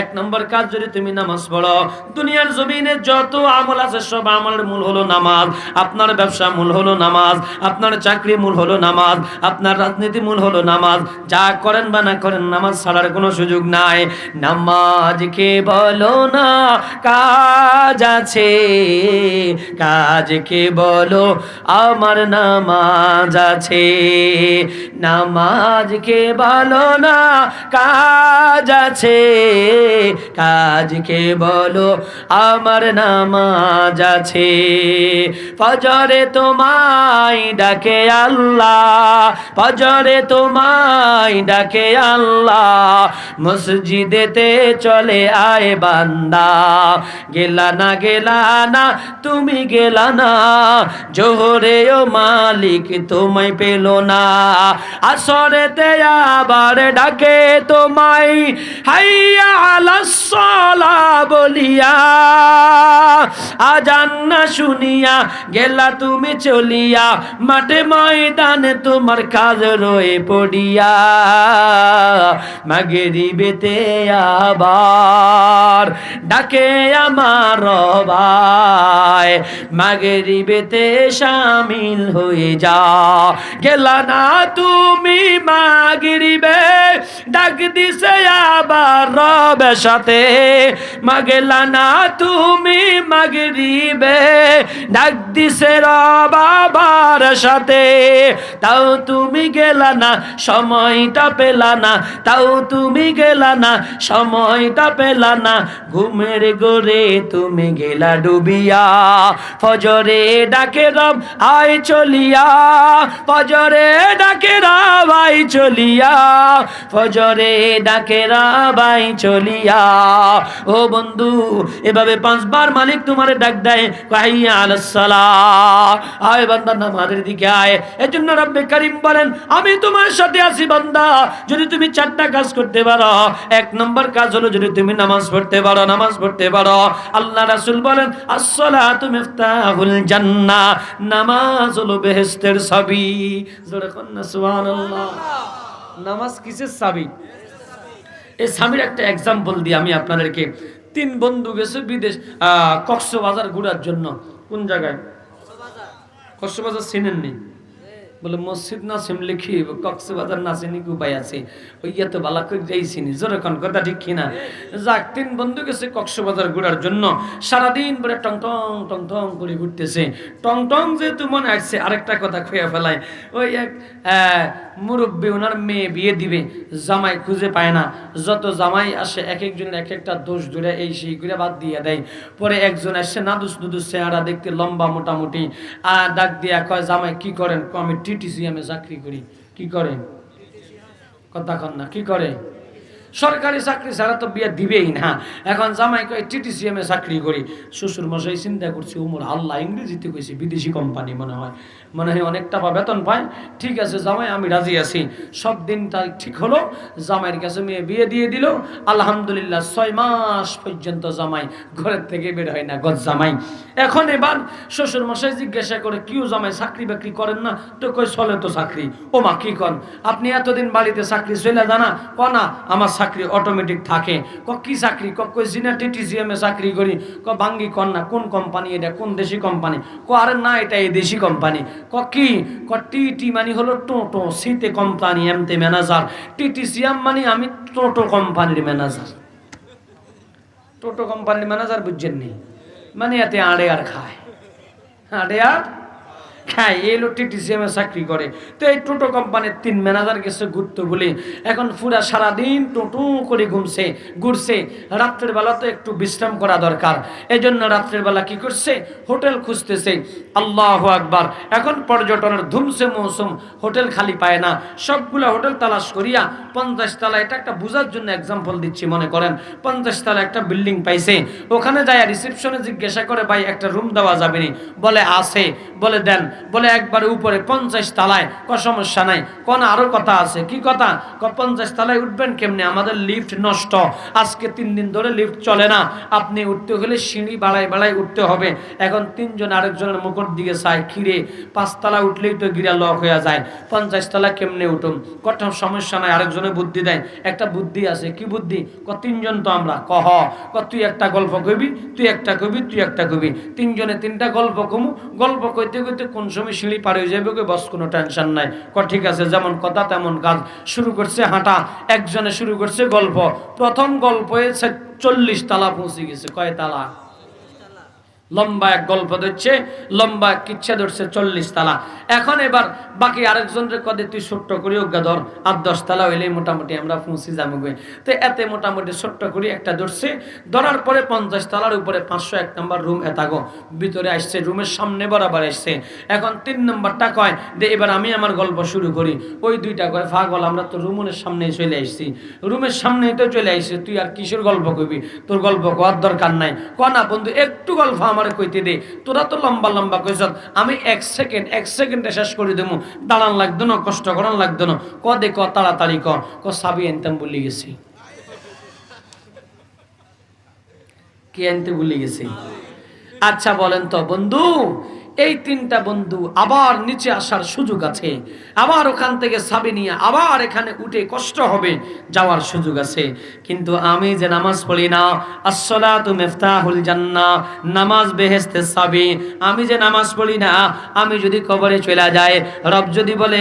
Speaker 1: এক নম্বর কাজ যদি তুমি নামাজ পড়ো। দুনিয়ার জমিনে যত আমল আছে সব আমলের মূল হলো নামাজ। আপনার ব্যবসা মূল হলো নামাজ, আপনার চাকরি মূল হলো নামাজ, আপনার রাজনীতি মূল হলো নামাজ। যা করেন বা না করেন নামাজ ছাড়ার কোনো সুযোগ নাই। নামাজকে বলো না কাজ আছে, কাজকে বলো আমার নামাজ আছে। নামাজকে বলো না কাজ আছে, কাজকে বলো আমার নামাজ আছে। ফজরে তোমায় ডাকে আল্লাহ, ফজরে তোমায় ডাকে আল্লাহ, মসজিদেতে চলে আয় বান্দা। গেলা না গেলা না তুমি গেলা না, জোহরে ও মালিক তোমায় পেল না। আসরেতে আবার ডাকে তোমায় হাইয়া আলাস সালাহ বলিয়া, আজান না শুনিয়া গেলা তুমি চলিয়া, মাঠে ময়দানে তোমার কাজ রয়ে পড়িয়া। মাগরিবেতে আবার ডাকে আমার ভাই, মাগরিবেতে শামিল হয়ে যা। গেলা না তুমি মাগরিবে, ডাক দিছে আবার রবের সাথে। মাগেলা না তুমি মাগরিবে, ডাক দিছে রব আবার সাথে। তাও তুমি গেলা না সময়টা পেলা না, তাও তুমি গেলা না সময়টা পেলা না। ঘুমের গোরে তুমি গেলা ডুবিয়া, ফজরে ডাকে রব আয় চলিয়া, ফজরে ডাকে রব আয় চলিয়া, ফজরে ডাকে রব আয় চলিয়া। ও বন্ধু, এভাবে 5 বার মালিক তোমারে ডাক দেয়, হাইয়া আলাস সালাহ, আয় বান্দা নামাজের দিকে আয়। এজন্য রব্বে কারীম বলেন আমি তোমার সাথে আছি বান্দা। যদি তুমি 4টা কাজ করতে পারো, 1 নম্বর কাজ হলো যদি তুমি নামাজ পড়তে পারো, নামাজ পড়তে পারো। আল্লাহ রাসূল বলেন আসসালাতু মিফতাহুল জান্নাহ, নামাজ হলো বেহেশতের চাবি। জোরে কন্না সুবহানাল্লাহ। নামাজ কিসের চাবি? এই চাবির একটা এক্সাম্পল দিই আমি আপনাদেরকে। 3 বন্ধু গেছে বিদেশ কক্সবাজার ঘোরার জন্য। কোন জায়গায়? কক্সবাজার চিনেননি? বলে মসজিদ না চিনলে কি কক্সবাজার না চিনি কি উপায় আছে? ওই তো বালা করে যাই চিনি। জোরে কোন কথা ঠিক কিনা? যাক, 3 বন্ধু গেছে কক্সবাজার ঘোরার জন্য। সারাদিন পরে টং টং টং টং করে ঘুরতেছে। টং টং যেহেতু মনে আসছে, আরেকটা কথা খুঁয়ে ফেলায়। ওই এক মুরব্বী, ওনার মেয়ে বিয়ে দিবে, জামাই খুঁজে পায় না। যত জামাই আসে এক একজনের এক একটা দোষ ধরে এই সেই করে বাদ দিয়ে দেয়। পরে একজন আসছে নাদুস নুদুস চেহারা দেখতে, লম্বা মোটামুটি, ডাক দিয়া কয় জামাই কি করেন? আমি টিটিসিএমে চাকরি করি। কি করেন? কথা কন না, কি করে? সরকারি চাকরি ছাড়া তো বিয়ে দিবেই না। এখন জামাই কয় টিটিসিএমে চাকরি করি। শ্বশুর মশাই চিন্তা করছে ওমর আল্লাহ, ইংরেজিতে কইছে, বিদেশি কোম্পানি মনে হয় অনেক টাকা বেতন পায়। ঠিক আছে জামাই, আমি রাজি আছি। সব দিন তাই ঠিক হলো, জামাইয়ের কাছে মেয়ে বিয়ে দিয়ে দিল। আলহামদুলিল্লাহ 6 মাস পর্যন্ত জামাই ঘরের থেকে বের হয় না, গজ জামাই। এখন এবার শ্বশুর মশাই জিজ্ঞাসা করে কিউ জামাই চাকরি বাকরি করেন না? তো কই চলে তো চাকরি। ও মা কি কন, আপনি এতদিন বাড়িতে চাকরি চলে জানা? ক না, আমার চাকরি অটোমেটিক থাকে। কি চাকরি? কই জিনা টিটিসিএমে চাকরি করি। বাঙ্গি কন না, কোন কোম্পানি এটা? কোন দেশি কোম্পানি? আরে না, এটা এই দেশি কোম্পানি। কি? টিটি মানে হলো টোটো, সিতে কোম্পানি, এমতে ম্যানেজার। টিটিসিএম মানে আমি টোটো কোম্পানির ম্যানেজার। টোটো কোম্পানির ম্যানেজার বুঝছেন নি? মানে এতে আড়ে আর খায়, আড়ে আর খায়। এই লোক টিটিসিএমে চাকরি করে। তো এই টোটো কোম্পানির 3 ম্যানেজার গেছে ঘুরতে বলে। এখন পুরা সারাদিন টোটো করে ঘুরছে। রাত্রের বেলা তো একটু বিশ্রাম করা দরকার। এই জন্য রাত্রের বেলা কি করছে? হোটেল খুঁজতেছে। আল্লাহু আকবার। এখন পর্যটনের ধুমছে মৌসুম, হোটেল খালি পায় না। সবগুলা হোটেল তালাশ করিয়া 50 তলা, এটা একটা বোঝার জন্য এক্সাম্পল দিচ্ছি, মনে করেন 50 তলা একটা বিল্ডিং পাইছে। ওখানে যায় রিসেপশনে জিজ্ঞাসা করে ভাই একটা রুম দেওয়া যাবে নি? বলে আছে। বলে দেন। বলে একবার উপরে 50 তলায়। সমস্যা নাই, কোন আরো কথা আছে। কি কথা? 50 তলায় উঠবেন কেমনে? আমাদের লিফট নষ্ট, আজকে 3 দিন ধরে লিফট চলে না। আপনি উঠতে হলে সিঁড়ি বাড়াই বাড়াই উঠতে হবে। এখন 3 জন আরেকজনের মুখের দিকে চায়, খিরে 5 তলা উঠলেই তো গিরা লক হয়ে যায়, 50 তলা কেমনে উঠুম? কত সমস্যা নাই, আরেকজনে বুদ্ধি দেয়। একটা বুদ্ধি আছে। কি বুদ্ধি? 3 জন তো আমরা। তুই একটা গল্প কইবি, তুই একটা কইবি, তুই একটা কইবি, 3 জনে 3টা গল্প কমু। গল্প কইতে কইতে কোন সময় সিঁড়ি পার হয়ে যাবে বস, কোনো টেনশন নাই। ঠিক আছে, যেমন কথা তেমন কাজ। শুরু করছে হাঁটা, একজনে শুরু করছে গল্প। প্রথম গল্পে 40 তলা পৌঁছে গেছে। কয় তালা? লম্বা এক গল্প ধরছে, লম্বা কিচ্ছা ধরছে 40 তলা। এখন এবার বাকি আরেকজনের কদে তুই ছোট্ট করি অজ্ঞা ধর, 8-10 তলা হইলে মোটামুটি আমরা পৌঁছে যাবো। তো এতে মোটামুটি ছোট্ট করি একটা ধরছে। ধরার পরে 50 তলার উপরে 501 নম্বর রুম এতাগো ভিতরে আসছে, রুমের সামনে বরাবর আসছে। এখন 3 নম্বরটা কয় যে এবার আমি আমার গল্প শুরু করি। ওই দুইটা কয় পাগল, আমরা তো রুমের সামনে চলে আসছি, রুমের সামনেই তো চলে আসছি, তুই আর কিসের গল্প কইবি? তোর গল্প করার দরকার নাই। না বন্ধু, একটু গল্প আমারে কইতে দে, তোরা তো লম্বা লম্বা কইছ, আমি 1 সেকেন্ডে শেষ করে দেবো। দাঁড়ান লাগতো না, কষ্ট করান লাগতো না। দে তাড়াতাড়ি সাবি আনতাম ভুলে গেছি। কি আনতে ভুলে গেছি? আচ্ছা বলেন তো বন্ধু, এই 3টা বন্ধু আবার নিচে আসার সুযোগ আছে, আবার ওখান থেকে সাবি নিয়ে আবার এখানে উঠে কষ্ট হবে, যাওয়ার সুযোগ আছে। কিন্তু আমি যে নামাজ পড়ি না, আসসালাতু মিফতাহুল জান্নাহ, নামাজ বেহেশতের চাবি। আমি যে নামাজ পড়ি না, আমি যদি কবরে চলে যায়, রব যদি বলে,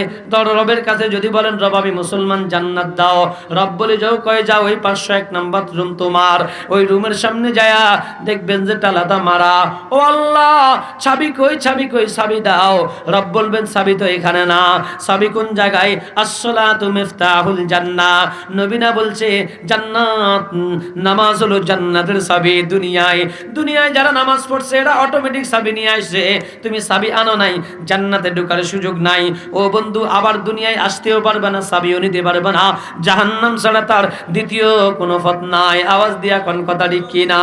Speaker 1: রবের কাছে যদি বলেন রব আমি মুসলমান, জান্নাত দাও, রব বলে যাও, কয়ে যাও ওই 501 নম্বর রুম তোমার। ওই রুমের সামনে যায়া দেখবেন যে তালাটা মারা। ও আল্লাহ, চাবি কই, চাবি কই, চাবি দাও। রব বলবেন চাবি তো এখানে না, চাবি কোন জায়গায়? আসসালাতু মিফতাহুল জান্নাহ। নবী না বলছে জান্নাত, নামাজ হলো জান্নাতের চাবি। দুনিয়ায় যারা নামাজ পড়ছে এরা অটোমেটিক চাবি নিয়ে আসছে, তুমি চাবি আনো নাই, জান্নাতে ঢোকার সুযোগ নাই। ও বন্ধু, আবার দুনিয়ায় আসতেও পারবে না, চাবিও নিতে পারবে না। জাহান্নাম ছাড়া তার দ্বিতীয় কোনো পথ নাই। আওয়াজ দিয়া কোন কথা ঠিক কিনা?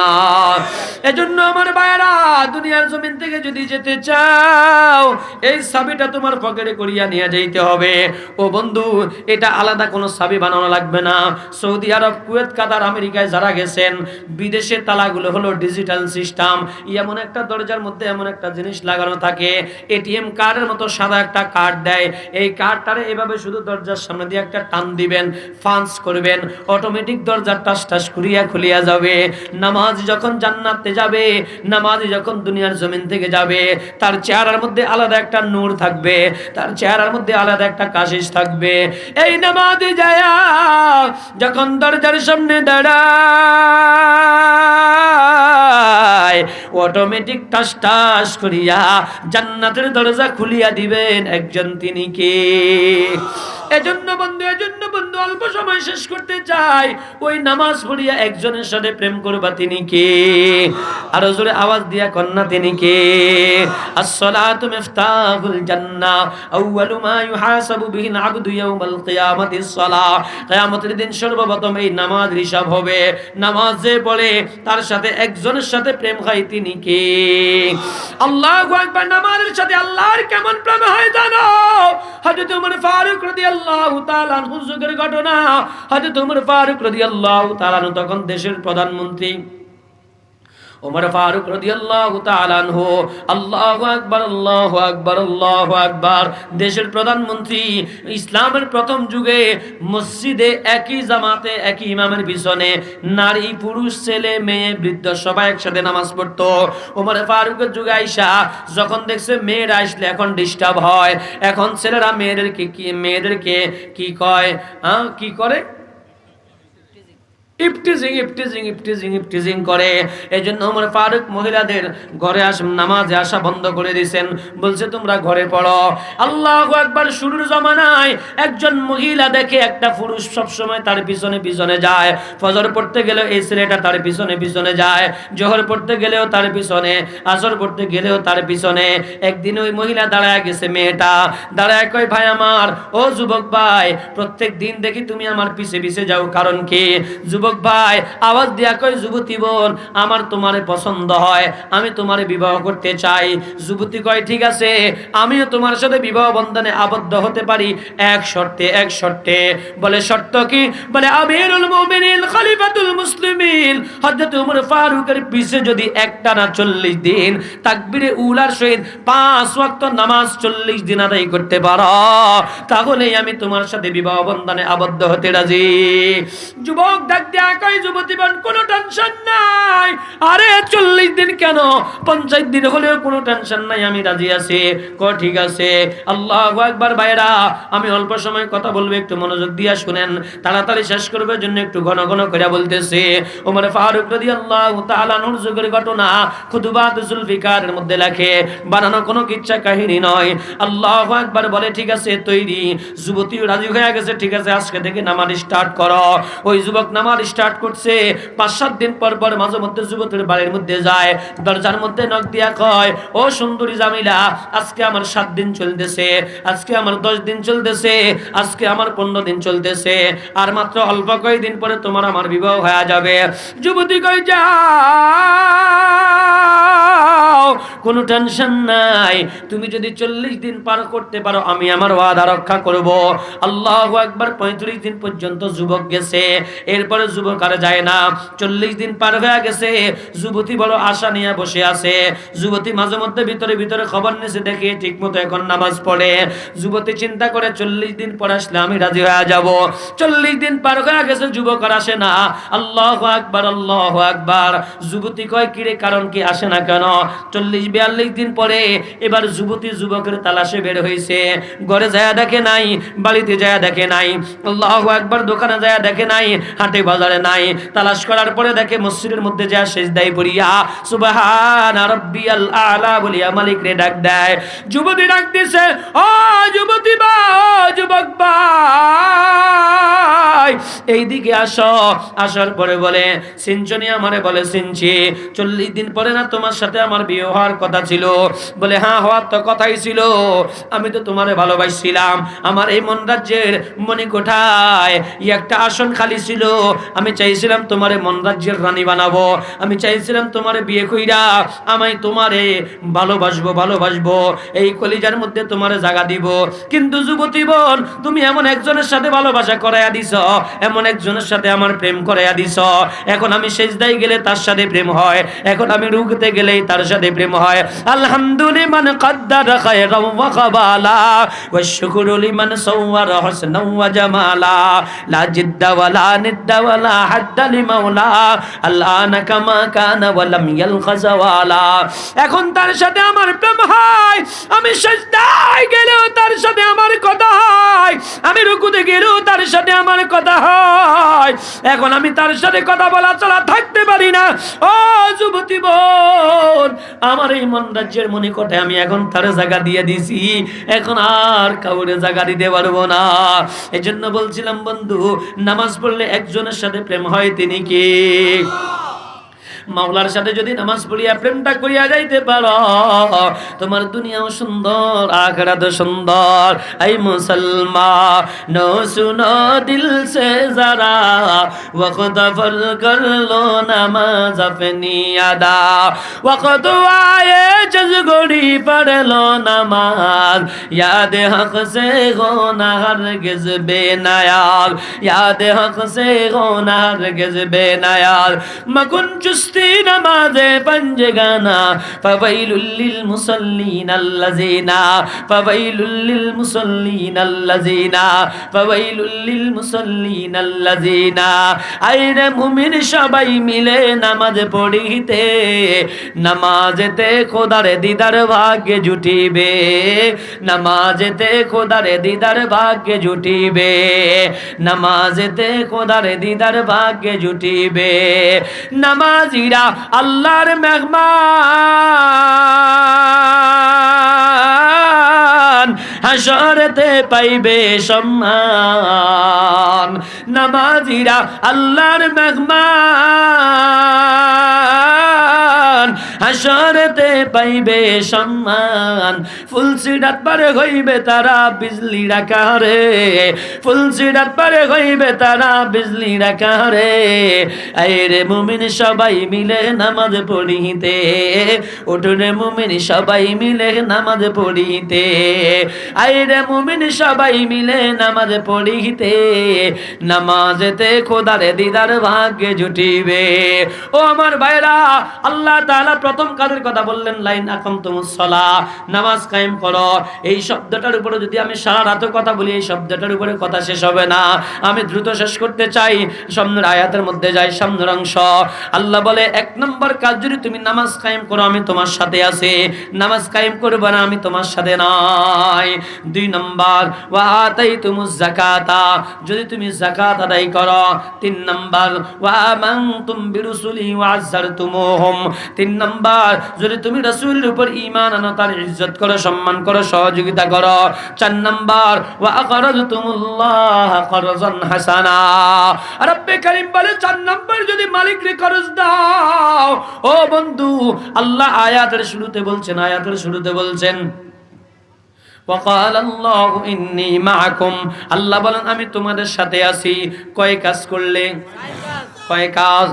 Speaker 1: এজন্য আমার ভাইরা, দুনিয়ার জমিন থেকে যদি যেতে চাও, এই চাবিটা তোমার পকেটে করিয়া নিয়ে যাইতে হবে। ও বন্ধু, এটা আলাদা কোনো চাবি বানানো লাগবে না। সৌদি আরব, কুয়েত, কাতার, আমেরিকায় যারা গেছেন, বিদেশের তালাগুলো হলো ডিজিটাল সিস্টেম। এমন একটা দরজার মধ্যে এমন একটা জিনিস লাগানো থাকে, এটিএম কার্ডের মতো সাদা একটা কার্ড দেয়। এই কার্ডটারে এভাবে শুধু দরজার সামনে দিয়ে একটা টান দিবেন, পাঞ্চ করবেন, অটোমেটিক দরজা টাস টাস করিয়া খুলিয়া যাবে। নামাজ যখন জান্নাতে যাবে, নামাজ যখন দুনিয়ার জমিন থেকে যাবে, তার চেহারার মধ্যে আলাদা একটা নূর থাকবে, তার চেহারার মধ্যে আলাদা একটা কাশিশ থাকবে। এই নামাজে যায়া যখন দরজার সামনে দাঁড়ায়, অটোমেটিক টাস টাস করিয়া জান্নাতের দরজা খুলিয়া দিবেন একজন, তিনি কে? এজন্য বন্ধু অল্প সময় শেষ করতে চাই, ওই নামাজ পড়িয়া একজনের সাথে প্রেম করবা, তিনি কে? আরো জোরে আওয়াজ দিয়া কন্যা, তিনি কে? আসসালাতু মিফতাহুল জান্নাহ, আউয়ালু মা ইউহাসাবু বিহিল আবদু ইয়াউমাল কিয়ামাতিস সালাহ। কিয়ামতের দিন সর্বপ্রথম এই নামাজ হিসাব হবে। নামাজ যে পড়ে তার সাথে একজনের সাথে প্রেম হয়, তিনি কে? আল্লাহু আকবার। নামাজের সাথে আল্লাহর কেমন প্রেম হয় জানো? হযরত ওমর ফারুক রাদিয়াল্লাহু তাআলা আনহু যুগের ঘটনা। হযরত ওমর ফারুক রাদিয়াল্লাহু তাআলা তখন দেশের প্রধানমন্ত্রী। ওমর ফারুক রাদিয়াল্লাহু তাআলা আনহু, আল্লাহু আকবার, আল্লাহু আকবার, আল্লাহু আকবার, দেশের প্রধানমন্ত্রী। ইসলামের প্রথম যুগে মসজিদে একই জামাতে একই ইমামের পিছনে নারী, পুরুষ, ছেলে, মেয়ে, বৃদ্ধ সবাই একসাথে নামাজ পড়তো। ওমর ফারুকের যুগে আইসা যখন দেখছে মেয়েরা আসলে এখন ডিস্টার্ব হয়, এখন ছেলেরা মেয়েদেরকে কি কয়, কি করে? ইফটিজিং করে। এই জন্য ওমর ফারুক মহিলাদের ঘরে নামাজে আসা বন্ধ করে দিয়েছেন, বলছে তোমরা ঘরে পড়ো। আল্লাহু আকবার। শুরুর জমানায় একজন মহিলা দেখে একটা পুরুষ সবসময় তার পিছনে পিছনে যায়। ফজর পড়তে গেলেও এই ছেলেটা তার পিছনে পিছনে যায়, জোহর পড়তে গেলেও তার পিছনে, আসর পড়তে গেলেও তার পিছনে। একদিন ওই মহিলা দাঁড়ায় গেছে, মেয়েটা দাঁড়ায় কয়, ভাই আমার, ও যুবক ভাই, প্রত্যেক দিন দেখি তুমি আমার পিছে পিছে যাও, কারণ কি? যুবক যুবক ভাই আওয়াজ দিয়া কয়, যুবতী বোন, আমার তোমারে পছন্দ হয়, আমি তোমারে বিবাহ করতে চাই। যুবতী কয়, ঠিক আছে, আমিও তোমার সাথে বিবাহ বন্ধনে আবদ্ধ হতে পারি, এক শর্তে, এক শর্তে। বলে, শর্ত কি? বলে, আমিরুল মুমিনিন খলিফাতুল মুসলিমিন হযরত ওমর ফারুকের পিছে যদি একটানা 40 দিন তাকবীরে উলার সহিত 5 ওয়াক্ত নামাজ 40 দিন আদায় করতে পারো, তাহলেই আমি তোমার সাথে বিবাহ বন্ধনে আবদ্ধ হতে রাজি। যুবক ডাক দিয়া কয়, যুবতী বোন, কোনো টেনশন নাই। আরে 40 দিন কেন, 50 দিন হলেও কোনো টেনশন নাই, আমি রাজি আছি। কয়, ঠিক আছে। আল্লাহু আকবার। ভাইরা, আমি অল্প সময় কথা বলবো, একটু মনোযোগ দিয়া শুনেন, তাড়াতাড়ি শেষ করবার জন্য একটু ঘন ঘন করে বলতেছি। ওমর ফারুক রাদিয়াল্লাহু তাআলা আনহুর যুগের ঘটনা খুতুবাত জুলফিকারের মধ্যে লেখে, বানানো কোনো কিচ্ছা কাহিনী নয়। আল্লাহু আকবার বলে, ঠিক আছে, তৈরি। যুবতী রাজি হয়ে গেছে, ঠিক আছে, আজকে থেকে নামাজ স্টার্ট করো। ওই যুবক নামাজ স্টার্ট করছে। 5-7 দিন পর পর মাঝে মধ্যে যুবতীর বাড়ির মধ্যে যায়, দরজার মধ্যে নক দিয়া কয়, ও সুন্দরী জামিলা, আজকে আমার 7 দিন চলতেছে, আজকে আমার 10 দিন চলতেছে, আজকে আমার 15 দিন চলতেছে, আর মাত্র অল্প কয়েকদিন পরে তোমার আমার বিবাহ হয়ে যাবে। যুবতী কই, যাও, কোনো টেনশন নাই, তুমি যদি 40 দিন পার করতে পারো, আমি আমার ওয়াদা রক্ষা করব। আল্লাহু আকবার। 35 দিন পর্যন্ত যুবক গেছে, এরপরে যুবক আর যায় না। 40 দিন পার হয়ে গেছে, যুবতী বড় আশা নিয়ে বসে আছে। যুবতী মাঝে মধ্যে ভিতরে ভিতরে খবর নিছে, দেখে ঠিক মতো এখন নামাজ পড়ে। যুবতী চিন্তা করে, 40 দিন পর আসলে আমি রাজি হয়ে যাব। 40 দিন পার হয়ে গেছে, যুবক আর আসে না। আল্লাহু আকবার, আল্লাহু আকবার। যুবতী কয়, কিরে, কারণ কি, আসে না কেন? 40-42 দিন পরে এবার যুবতী যুবকের তালাশে বের হয়েছে। ঘরে যায় দেখে নাই, বাড়িতে যায় দেখে নাই, আল্লাহু আকবার, দোকানে যায় দেখে নাই, হাটে বাজারে নাই। তালাশ করার পরে দেখে মসজিদের মধ্যে যায় সিজদায় পড়িয়া সুবহান রাব্বিয়াল আলা বলিয়া মালিক রে ডাক দেয়। যুবতী ডাক দিছে, ও যুবতী বা, যুবক ভাই, এইদিকে আসো। আসার পরে বলে, সিনচনি? আমারে বলে, সিনছি। 40 দিন পরে না তোমার সাথে আমার বিয়ে হওয়ার কথা ছিল? বলে, হ্যাঁ, হওয়ার তো কথাই ছিল, আমি তো তোমারে ভালোবাসছিলাম। আমার এই মন রাজ্যের মণিকোঠায় একটা আসন খালি ছিল, আমি চাইছিলাম তোমারে মন রাজ্যের রানী বানাবো, আমি চাইছিলাম তোমারে বিয়ে কইরা আমি তোমারে ভালোবাসবো, ভালোবাসবো, এই কলিজার মধ্যে তোমারে জায়গা দিব। কিন্তু যুবতী বোন, তুমি এমন একজনের সাথে ভালোবাসা করাইয়া দিছ, এমন একজনের সাথে আমার প্রেম করাইয়া দিছ, এখন আমি সেজদায় গেলে তার সাথে প্রেম হয়, এখন আমি রুকতে গেলেই তার সাথে প্রেম হয়। আলহামদুলিমান কদ্দারা খায়রাও ওয়া খাবালা ওয়া শুকরু লিমান সাওয়ারা হুসনাও ওয়া জামালা লা জিদ্দা ওয়ালা নিদ্দা ওয়ালা হাদ্দা লিমাওলা আল্লানা কামা কানা ওয়া লাম ইয়ালখাযা ওয়ালা। এখন তার সাথে আমার প্রেম হয়, আমি সেজদায় গেলেও তার সাথে আমার কথা হয়, আমি রুকুতে গেলেও তার সাথে আমার কথা হয়, এখন আমি তার সাথে কথা বলা চলা থাকতে পারি না। ও যুবতী বোন, আমার এই মন রাজ্যের মণিকোঠে আমি এখন তার জায়গা দিয়ে দিছি, এখন আর কাউরে জায়গা দিতে পারবো না। এজন্য বলছিলাম বন্ধু, নামাজ পড়লে একজনের সাথে প্রেম হয়, তিনি কে? মাওলার সাথে যদি নামাজ পড়িয়া প্রেমটা করিয়া যাইতে পারো, তোমার দুনিয়াও সুন্দর, আখিরাতও সুন্দর। এই মুসলমান শুনো দিল সে যারা, ওয়াক্ত ফরজ কর লো নামাজ আপনি আদা, ওয়াক্ত আয়ে জজগড়ি পড় লো নামাজ, याद हक से होना हरगिज़ बेनायाल, याद हक से होना हरगिज़ बेनायाल, मकुन चुस्ती नमाज़े पंजगाना, फवैलुल लिल मुसल्लीन अल्लज़ीना, फवैलुल लिल मुसल्लीन अल्लज़ीना, फवैलुल लिल मुसल्लीन अल्लज़ीना। आइरे मुमिन सबाई मिले नामाज पढ़िते, नामाजेते खोदार दिदार भाग्य जुटिबे, নামাজেতে খোদার দিদার ভাগ্যে জুটিবে, নামাজেতে খোদার দিদার ভাগ্যে জুটিবে। নামাজিরা আল্লাহর মেহমান, হাসরেতে পাইবে সম্মান। নামাজিরা আল্লাহর মেহমান, হাসরেতে পাইবে সম্মান। ফুলসিরাত পারে হইবে তারা বিজলি রাখারে, ফুলসিরাত পারে হইবে তারা বিজলি রাখারে। আইরে মুমিন সবাই মিলে নামাজ পড়িতে, উঠুনে মুমিন সবাই মিলে নামাজ পড়িতে। আইরে মুমিন সবাই মিলে নামাজ পড়িতে, নামাজেতে খোদারে দিদার ভাগ্যে জুটিবে। ও আমার ভাইরা, আল্লাহ তাআলা প্রথম কাজের কথা বললেন লাইন আকামতুমুস সালাহ, নামাজ কায়েম করো। এই শব্দটার উপরে যদি আমি সারা রাত কথা বলি, এই শব্দটার উপরে কথা শেষ হবে না। আমি দ্রুত শেষ করতে চাই, সামনের আয়াতের মধ্যে যাই, সামনের অংশ। আল্লাহ বলে, এক নম্বর কাজ যদি তুমি নামাজ কায়েম করো, আমি তোমার সাথে আছি। নামাজ কায়েম করবে না, আমি তোমার সাথে নাই। দুই নম্বর, ওয়া আতাইতুমুজ যাকাতা, যদি তুমি যাকাত আদায় করো। তিন নম্বর, ওয়া আমানতুম বিরুসুলি ওয়া আযযারতুমুহুম, তিন নম্বর, যদি তুমি রাসূলের উপর ঈমান আনো, তার ইজ্জত করো, সম্মান করো, সহযোগিতা করো। চার নম্বর, ওয়া আকরাজতুমুল্লাহ করজান হাসানা। রব্বে কারীম বলে, চার নম্বর যদি মালিকরে করজ দাও। ও বন্ধু, আল্লাহ আয়াতের শুরুতে বলছেন, আয়াতের শুরুতে বলছেন وقال الله إني معكم, আল্লাহ বলেন আমি তোমাদের সাথে আছি। কয় কাজ করলে? কয় কাজ?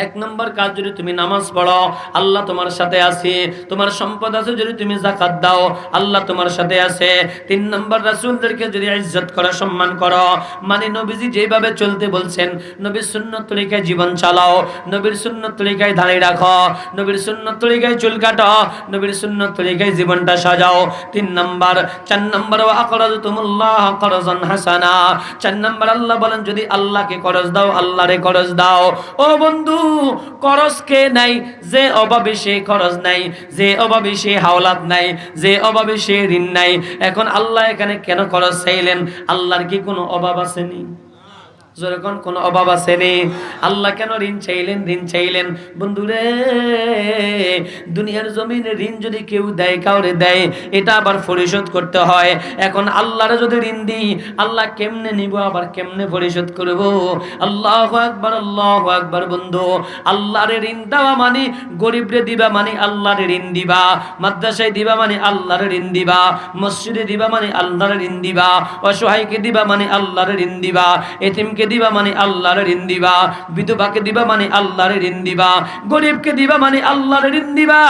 Speaker 1: এক নম্বর কাজ, যদি তুমি নামাজ পড়ো, আল্লাহ তোমার সাথে আছে। তোমার সম্পদ আছে, যদি তুমি যাকাত দাও, আল্লাহ তোমার সাথে আছে। তিন নম্বর, রাসূলদেরকে যদি ইজ্জত করো, সম্মান করো, মানে নবীজি যেভাবে চলতে বলছেন, নবীর সুন্নত তরিকায় জীবন চালাও, নবীর সুন্নত তরিকায় দাঁড়িয়ে রাখো, নবীর সুন্নত তরিকায় চুল কাটো, নবীর সুন্নত তরিকায় জীবনটা সাজাও। তিন নম্বর। চার নম্বর, ওয়া আকরাজতুমুল্লাহ করজান হাসানা, চার নম্বর আল্লাহ বলেন যদি আল্লাহকে করজ দাও, আল্লাহরে করজ দাও। ও বন্ধু, করজ কে নাই? যে অভাবে সে করজ নাই, যে অভাবে সে হাওলাত নাই, যে অভাবে সে ঋণ নাই। এখন আল্লাহ এখানে কেন করজ চাইলেন? আল্লাহর কি কোনো অভাব আসেনি? যখন কোনো অভাব আসেনি, আল্লাহ কেন ঋণ চাইলেন? ঋণ চাইলেন বন্ধুরে, দুনিয়ার জমিনে ঋণ যদি কেউ দেয়, কাউরে দেয়, এটা আবার পরিশোধ করতে হয়। এখন আল্লাহরে যদি ঋণ দিই, আল্লাহ কেমনে নিব, আবার কেমনে পরিশোধ করব? আল্লাহু আকবার, আল্লাহু আকবার। বন্ধু, আল্লাহরে ঋণ দেওয়া মানে গরিবরে দিবা, মানে আল্লাহরে ঋণ দিবা। মাদ্রাসায় দিবা মানে আল্লাহরে ঋণ দিবা। মসজিদে দিবা মানে আল্লাহরে ঋণ দিবা। অসহায়কে দিবা মানে আল্লাহরে ঋণ দিবা। এতিমকে দিবা মানে আল্লাহর ঋণ দিবা। বিধবাকে দিবা মানে আল্লাহর ঋণ দিবা। গরিবকে দিবা মানে আল্লাহর ঋণ দিবা।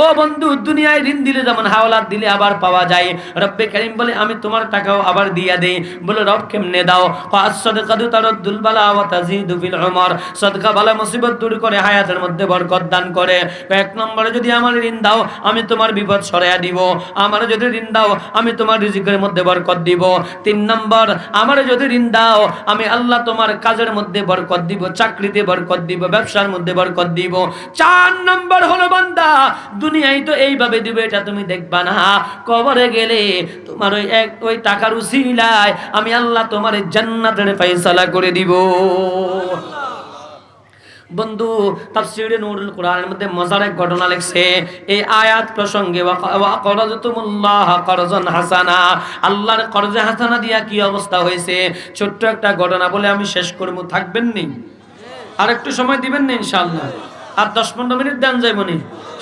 Speaker 1: ও বন্ধু, দুনিয়ায় ঋণ দিলে যেমন হাওলাত দিলে আবার পাওয়া যায়, রব্বে কারীম বলে আমি তোমার টাকাও আবার দিয়া দেই। বলে রব কেমনে দাও? সাদাকাতু তারাদ্দুল বালা ওয়া তাজিদু ফিল উমর, সাদকা বালা মুসিবত দূর করে, হায়াতের মধ্যে বরকত দান করে। এক নম্বরে যদি আমার ঋণ দাও, আমি তোমার বিপদ সরাইয়া দিব। আমার যদি ঋণ দাও, আমি তোমার রিজিকের মধ্যে বরকত দিব। তিন নম্বর, আমার যদি ঋণ দাও, আমি আল্লাহ তোমার কাজের মধ্যে বরকত দিব, চাকরিতে বরকত দিব, ব্যবসার মধ্যে বরকত দিব। চার নম্বর হলো বান্দা, দুনিয়ায় তো এইভাবে দিবে, এটা তুমি দেখবা না। কবরে গেলে তোমার ওই টাকার উসিলায় আমি আল্লাহ তোমার জান্নাতের ফয়সালা করে দিব। বন্ধু, তাফসীরে নূরুল কুরআনের মধ্যে মজার এক ঘটনা লেখছে এই আয়াত প্রসঙ্গে, ওয়া করজতুমুল্লাহ করজান হাসানা, আল্লাহর করজে হাসানা দিয়া কি অবস্থা হয়েছে। ছোট্ট একটা ঘটনা বলে আমি শেষ করব, থাকবেন নি? আর একটু সময় দিবেন না ইনশাআল্লাহ? আর 10-15 মিনিট দেন যাইবনি,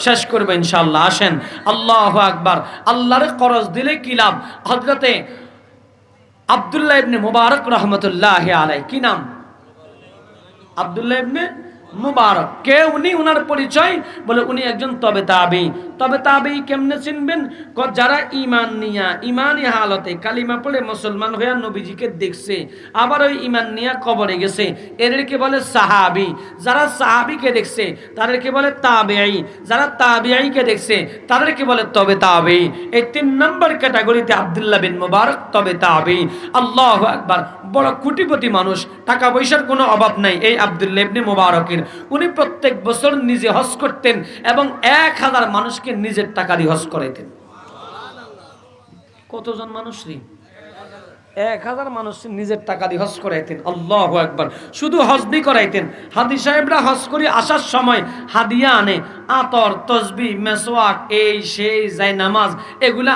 Speaker 1: শেষ করবে ইনশাআল্লাহ। আসেন, আল্লাহু আকবার। আল্লাহর করজ দিলে কি লাভ? হযরতে আব্দুল্লাহ ইবনে মুবারক রাহমাতুল্লাহি আলাইহি, কি নাম? আব্দুল্লাহ ইবনে মুবারক। কে উনি? উনার পরিচয় বলে উনি একজন তবে তাবী। তবে তাবী কেমনে চিনবেন? যারা ঈমান নিয়া, ঈমানি হালতে কালিমা পড়ে মুসলমান হয়ে নবীজিকে দেখছে, আবার ওই ঈমান নিয়া কবরে গেছে, এদেরকে বলে সাহাবী। যারা সাহাবীকে দেখছে তাদেরকে বলে তাবেঈ। যারা তাবেঈকে দেখছে তাদেরকে বলে তবে তাবী। এই 3 নম্বর ক্যাটাগরিতে আব্দুল্লাহ বিন মুবারক তবে তাবী। আল্লাহু আকবার। বড় কোটিপতি মানুষ, টাকা পয়সার কোনো অভাব নাই এই আব্দুল্লাহ ইবনে মুবারকের। উনি প্রত্যেক বছর নিজে হজ করতেন এবং 1000 মানুষকে নিজের টাকা দিয়ে হজ করাইতেন। কতজন মানুষ রে? 1000 মানুষ নিজের টাকা দিয়ে হজ করাইতেন। আল্লাহু আকবার। শুধু হজ দিয়ে করাইতেন। হাদি সাহেবরা হজ করে আসার সময় হাদিয়া আনে, আতর, তসবিহ, মেসওয়াক, এই সেই যাই নামাজ এগুলা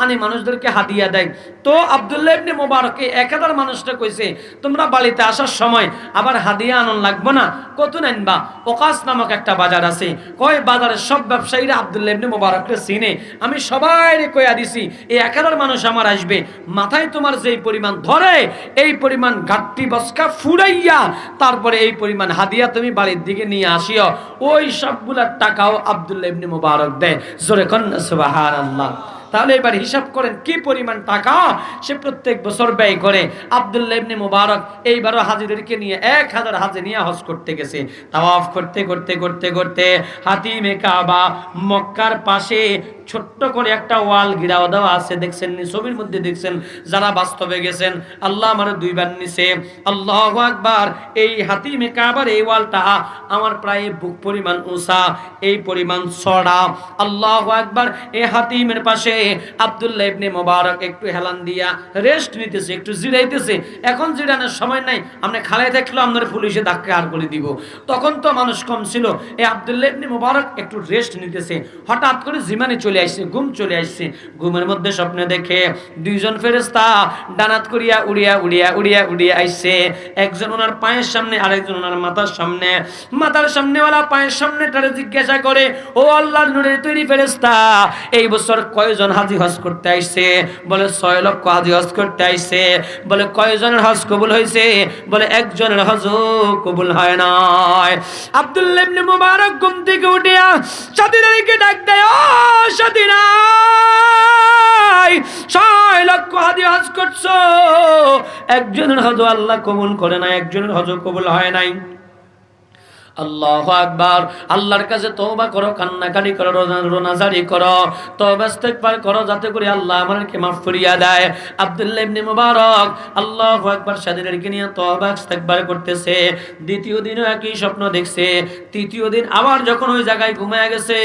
Speaker 1: আনে মানুষদেরকে হাদিয়া দেয়। তো আব্দুল্লাহ ইবনে মুবারক এই 1000 মানুষটা কইছে তোমরা বাড়িতে আসার সময় আবার হাদিয়া আনন লাগবে না, কত আনবা? ওকাস নামক একটা বাজার আছে, কয় বাজারের সব ব্যবসায়ীরা আব্দুল্লাহ ইবনে মুবারককে চিনে, আমি সবাইরে কইয়া দিছি এই 1000 মানুষ আমার আসবে, মাথায় তোমার যেই পরিমাণ ধরে এই পরিমাণ ঘাটতি বস্কা ফুরাইয়া তারপরে এই পরিমাণ হাদিয়া তুমি বাড়ির দিকে নিয়ে আসিও। ওই সবগুলার টাকাও আব্দুল্লাহ ইবনে মুবারক দেয়। জোরে কোন সুবহানাল্লাহ। তাহলে এবার হিসাব করেন কি পরিমাণ টাকা সে প্রত্যেক বছর ব্যয় করে। আব্দুল্লাহ ইবনে মুবারক এইবারও হাজিদেরকে নিয়ে 1000 হাজি নিয়ে হজ করতে গেছে। তাওয়াফ করতে করতে করতে করতে হাতিমে কাবা, মক্কার পাশে ছোট্ট করে একটা ওয়াল ঘিরাও দেওয়া আছে, দেখছেন নি? ছবির মধ্যে দেখছেন, যারা বাস্তবে গেছেন। আল্লাহ আমার দুইবার নিছে। আল্লাহু আকবার। এই হাতিমে কাবার এই ওয়ালটা আমার প্রায় বুক পরিমাণ উঁচা, এই পরিমাণ চড়া। আল্লাহু আকবার। এই হাতিমের পাশে আব্দুল্লাহ ইবনে মুবারক একটু হেলান দিয়া রেস্ট নিতেছে, একটু জিরাইতেছে। এখন জিরানোর সময় নাই, আপনি খালাই থাকলেও আপনার পুলিশে ধাক্কা আর করে দিব। তখন তো মানুষ কম ছিল। এই আব্দুল্লাহ ইবনে মুবারক একটু রেস্ট নিতেছে, হঠাৎ করে জিমানে চলে আসছে, ঘুম চলে আসছে। ঘুমের মধ্যে স্বপ্নে দেখে দুইজন ফেরেশতা ডানাত করিয়া উড়িয়া উড়িয়া উড়িয়া উড়িয়া আসছে। একজন ওনার পায়ের সামনে, আরেকজন ওনার মাথার সামনে। মাথার সামনেওয়ালা পায়ের সামনে তারে জিজ্ঞাসা করে, ও আল্লাহর নূরের তৈরি ফেরেশতা, এই বছর কয়জন হাজি হজ করতে আসছে? বলে 6 লক্ষ হাজি হজ করতে আসছে। বলে কয়জনের হজ কবুল হয়েছে? বলে একজনের হজ কবুল হয় নাই। আব্দুল্লাহ ইবনে মুবারক ঘুম থেকে উঠিয়া সাথীদেরকে ডাক দেয়, ও সাথীরা, 6 লক্ষ হাজি হজ করছো, একজনের হজ আল্লাহ কবুল করে না, একজনের হজ কবুল হয় নাই। আল্লাহু আকবার। আল্লাহর কাছে তওবা করো, কান্নাকাটি করো, রোনাজারি করো, তওবা ইস্তেগফার করো, যাতে করে আল্লাহ আমাদেরকে মাফ করিয়া দেয়। আব্দুল্লাহ ইবনে মুবারক আল্লাহু আকবার সাথীদেরকে নিয়ে তওবা ইস্তেগফার করতেছে। দ্বিতীয় দিনও একই স্বপ্ন দেখছে। তৃতীয় দিন আবার যখন ওই জায়গায় ঘুমায় গেছে,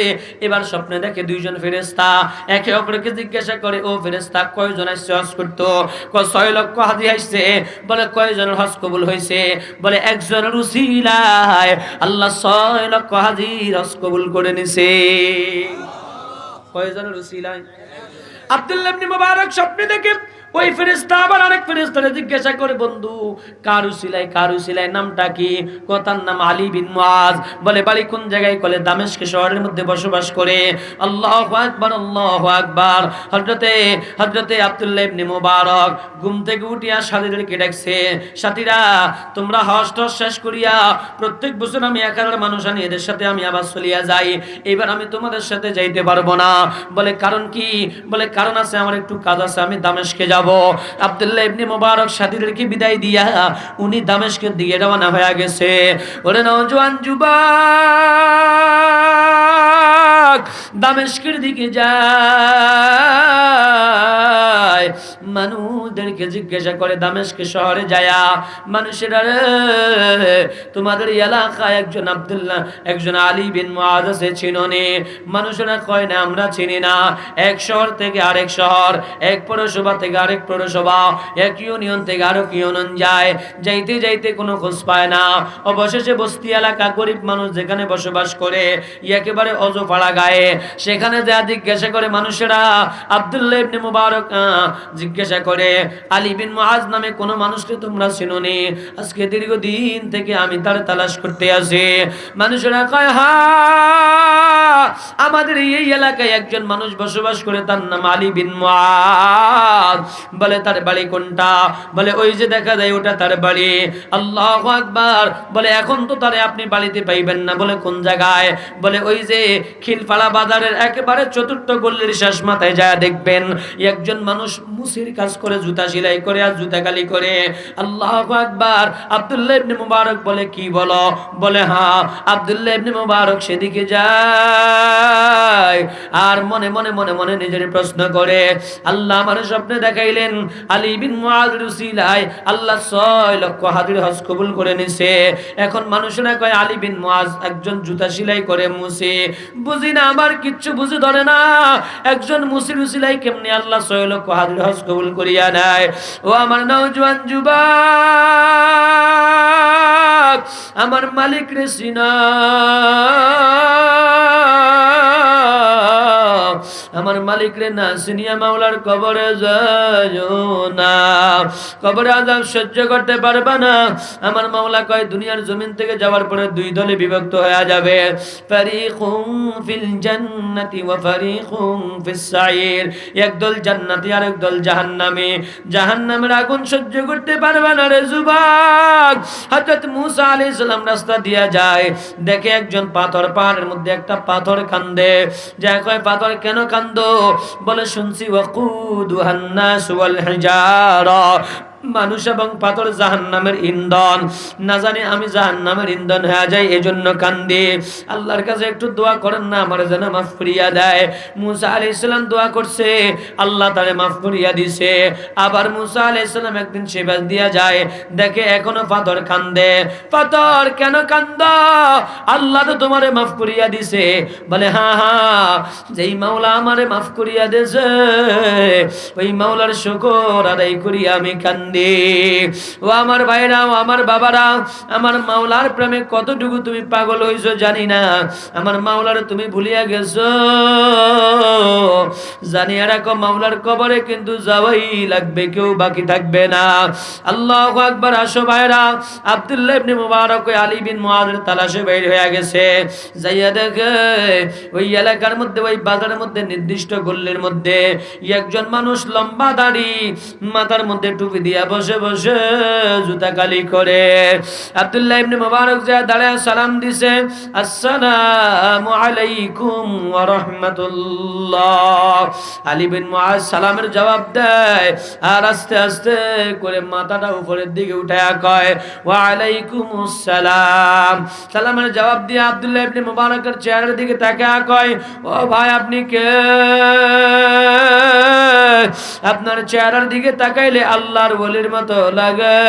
Speaker 1: এবার স্বপ্নে দেখে দুইজন ফেরেশতা একে অপরকে জিজ্ঞাসা করে, ও ফেরেশতা, কয়জন আসছে হজ করতে? 6 লক্ষ হাজি আসছে। বলে কয়জনের হজ কবুল হয়েছে? বলে একজনের উসিলায় আল্লাহ 6 লক্ষ হাজির হজ কবুল করে নিছে। কয়জনের উসিলায়? আব্দুল্লাহ ইবনে মুবারক স্বপ্নে দেখে ওই ফেরেশতা আবার আরেক ফেরেশতারে জিজ্ঞাসা করে, বন্ধু কার উসিলায় নামটা কি? কথার নাম আলী বিন মুআজ। বলে বাড়ি কোন জায়গায়? বলে দামেস্ক শহরের মধ্যে বসবাস করে। আল্লাহু আকবার, আল্লাহু আকবার। হযরতে আব্দুল্লাহ ইবনে মুবারক ঘুম থেকে উঠিয়া সাথীদেরকে ডাকছে, সাথীরা, তোমরা হজ টজ শেষ করিয়া, প্রত্যেক বছর আমি 1000 মানুষ আনি, এদের সাথে আমি আবার চলিয়া যাই, এবার আমি তোমাদের সাথে যাইতে পারবো না। বলে কারণ কি? বলে কারণ আছে, আমার একটু কাজ আছে, আমি দামেস্কে যাব। আব্দুল্লাহ ইবনে মুবারক সাথীদেরকে বিদায় দিয়া উনি দামেস্কের দিকে রওনা হয়ে গেছে। ওরে নওজোয়ান যুবক, দামেস্কের দিকে যায়, মানুষদেরকে জিজ্ঞাসা করে, দামেস্ক শহরে যায়া মানুষেরা, তোমাদের এলাকায় একজন আলী বিন মুআজ আছে, চিনোনি? মানুষেরা কয় না, আমরা চিনি না। এক শহর থেকে আরেক শহর, এক পৌরসভা থেকে আরেক পৌরসভা, এক ইউনিয়ন থেকে আরেক ইউনিয়ন যায়, যাইতে যাইতে কোনো খোঁজ পায় না। অবশেষে বস্তি এলাকা, গরিব মানুষ যেখানে বসবাস করে, একেবারে অজপাড়া গায়ে, সেখানে যা জিজ্ঞাসা করে মানুষেরা, আব্দুল্লাহ ইবনে মুবারক জিজ্ঞাসা করে, আলী বিন মুআজ নামে কোনো মানুষকে তোমরা চিনোনি? আজকে দীর্ঘদিন থেকে আমি তার তালাশ করতে আছি। মানুষেরা কয়, হ্যাঁ, আমাদের এই এলাকায় একজন মানুষ বসবাস করে, তার নাম আলী বিন মুআজ। বলে তার বাড়ি কোনটা? বলে ওই যে দেখা যায় ওটা তার বাড়ি। আল্লাহু আকবার। বলে এখন তো তারে আপনি বাড়িতে পাইবেন না। বলে কোন জায়গায়? বলে ওই যে খিলপাড়া বাজারের একেবারে চতুর্থ গল্লির শেষ মাথায় যায় দেখবেন একজন মানুষ মুসির কাজ করে, জুতা সেলাই করে আর জুতা কালি করে। আল্লাহু আকবার। আব্দুল্লাহ ইবনে মুবারক বলে, কি বলো? বলে হ্যাঁ। আব্দুল্লাহ ইবনে মুবারক সেদিকে যায় আর মনে মনে মনে মনে নিজের প্রশ্ন করে, আল্লাহ আমার স্বপ্নে দেখাইলেন আলী বিন মুআজ উসিলায় আল্লাহ 6 লক্ষ হাজির হজ কবুল করে নিছে। এখন মানুষেরা কয় আলী বিন মুআজ একজন জুতা সেলাই করে, মুসি। বুঝি না, আমার কিচ্ছু বুঝে ধরে না, একজন মুসির উসিলায় কেমনে আল্লাহ 6 লক্ষ হাজির হজ কবুল করিয়া নেয়? ও আমার নওজোয়ান যুবক, আমার মালিক রে সিনা, আমার মালিক রে না সিনিয়া মাওলার কবরে যাও না, কবরে আযাব সহ্য করতে পারবা না। আমার মাওলা কয় দুনিয়ার জমিন থেকে যাওয়ার পরে দুই দলে বিভক্ত হয়ে যাবে, ফারিকুম ফিল জান্নাতি ওয়া ফারিকুম ফিস সাইর, একদল জান্নাতি আর একদল জাহান্নামী। জাহান্নামের আগুন সহ্য করতে পারবে না রে যুবক। হযরত মূসা আলাইহিস সালাম রাস্তা দিয়া যায়, দেখে একজন পাথর, পাহাড়ের মধ্যে একটা পাথর কান্দে। যা কয় পাথর কেন কান্দো? বলে শুনছি ওয়াকুদুহান নাস ওয়াল হিজারা, মানুষ এবং পাথর জাহান্নামের ইন্ধন। না জানি আমি জাহান্নামের ইন্ধন হয়ে যাই, এজন্য কান্দি। আল্লাহর কাছে একটু দোয়া করেন না, আমার যেন মাফ করিয়া দেয়। মূসা আলাইহিস সালাম দোয়া করছে, আল্লাহ তারে মাফ করিয়া দিছে। আবার মূসা আলাইহিস সালাম একদিন সেবাস দিয়া যায়, দেখে এখনো পাথর কান্দে। পাথর কেন কান্দো? আল্লাহ তো তোমারে মাফ করিয়া দিছে। বলে হ্যাঁ হ্যাঁ, যেই মাওলা আমারে মাফ করিয়া দিছে ওই মাওলার শুকর আদায় করি আমি কান্দি। ও আমার ভাইরা, ও আমার বাবারা, আমার মাওলার প্রেমে কতটুকু তুমি পাগল হইছো জানি না। আমার মাওলার তুমি ভুলিয়া গেছো। জানিয়া রাখো মাওলার কবরে কিন্তু যাওয়াই লাগবে, কেউ বাকি থাকবে না। আল্লাহু আকবার। আসো ভাইরা, আব্দুল্লাহ ইবনে মুবারক ওই আলী বিন মুআযের তালাশে বের হয়ে গেছে। যাইয়া দেখে ওই এলাকার মধ্যে, ওই বাজারের মধ্যে, নির্দিষ্ট গল্লির মধ্যে একজন মানুষ লম্বা দাড়ি, মাথার মধ্যে টুপি দিয়া বসে বসে জুতা কালি করে। আব্দুল্লাহ ইবনে মুবারক যা দাঁড়ায় সালাম দিছে, আসসালামু আলাইকুম ওয়া রাহমাতুল্লাহ। আলী বিন মুআজ সালামের জবাব দেয়, আর আস্তে আস্তে করে মাথাটা উপরের দিকে উঠায়া কয় ওয়া আলাইকুমুস সালাম। সালামের জবাব দিয়ে আব্দুল্লাহ ইবনে মুবারকের চেহারার দিকে তাকায়া কয়, ও ভাই আপনি কে? আপনার চেহারার দিকে তাকাইলে আল্লাহর ওলির মতো লাগে,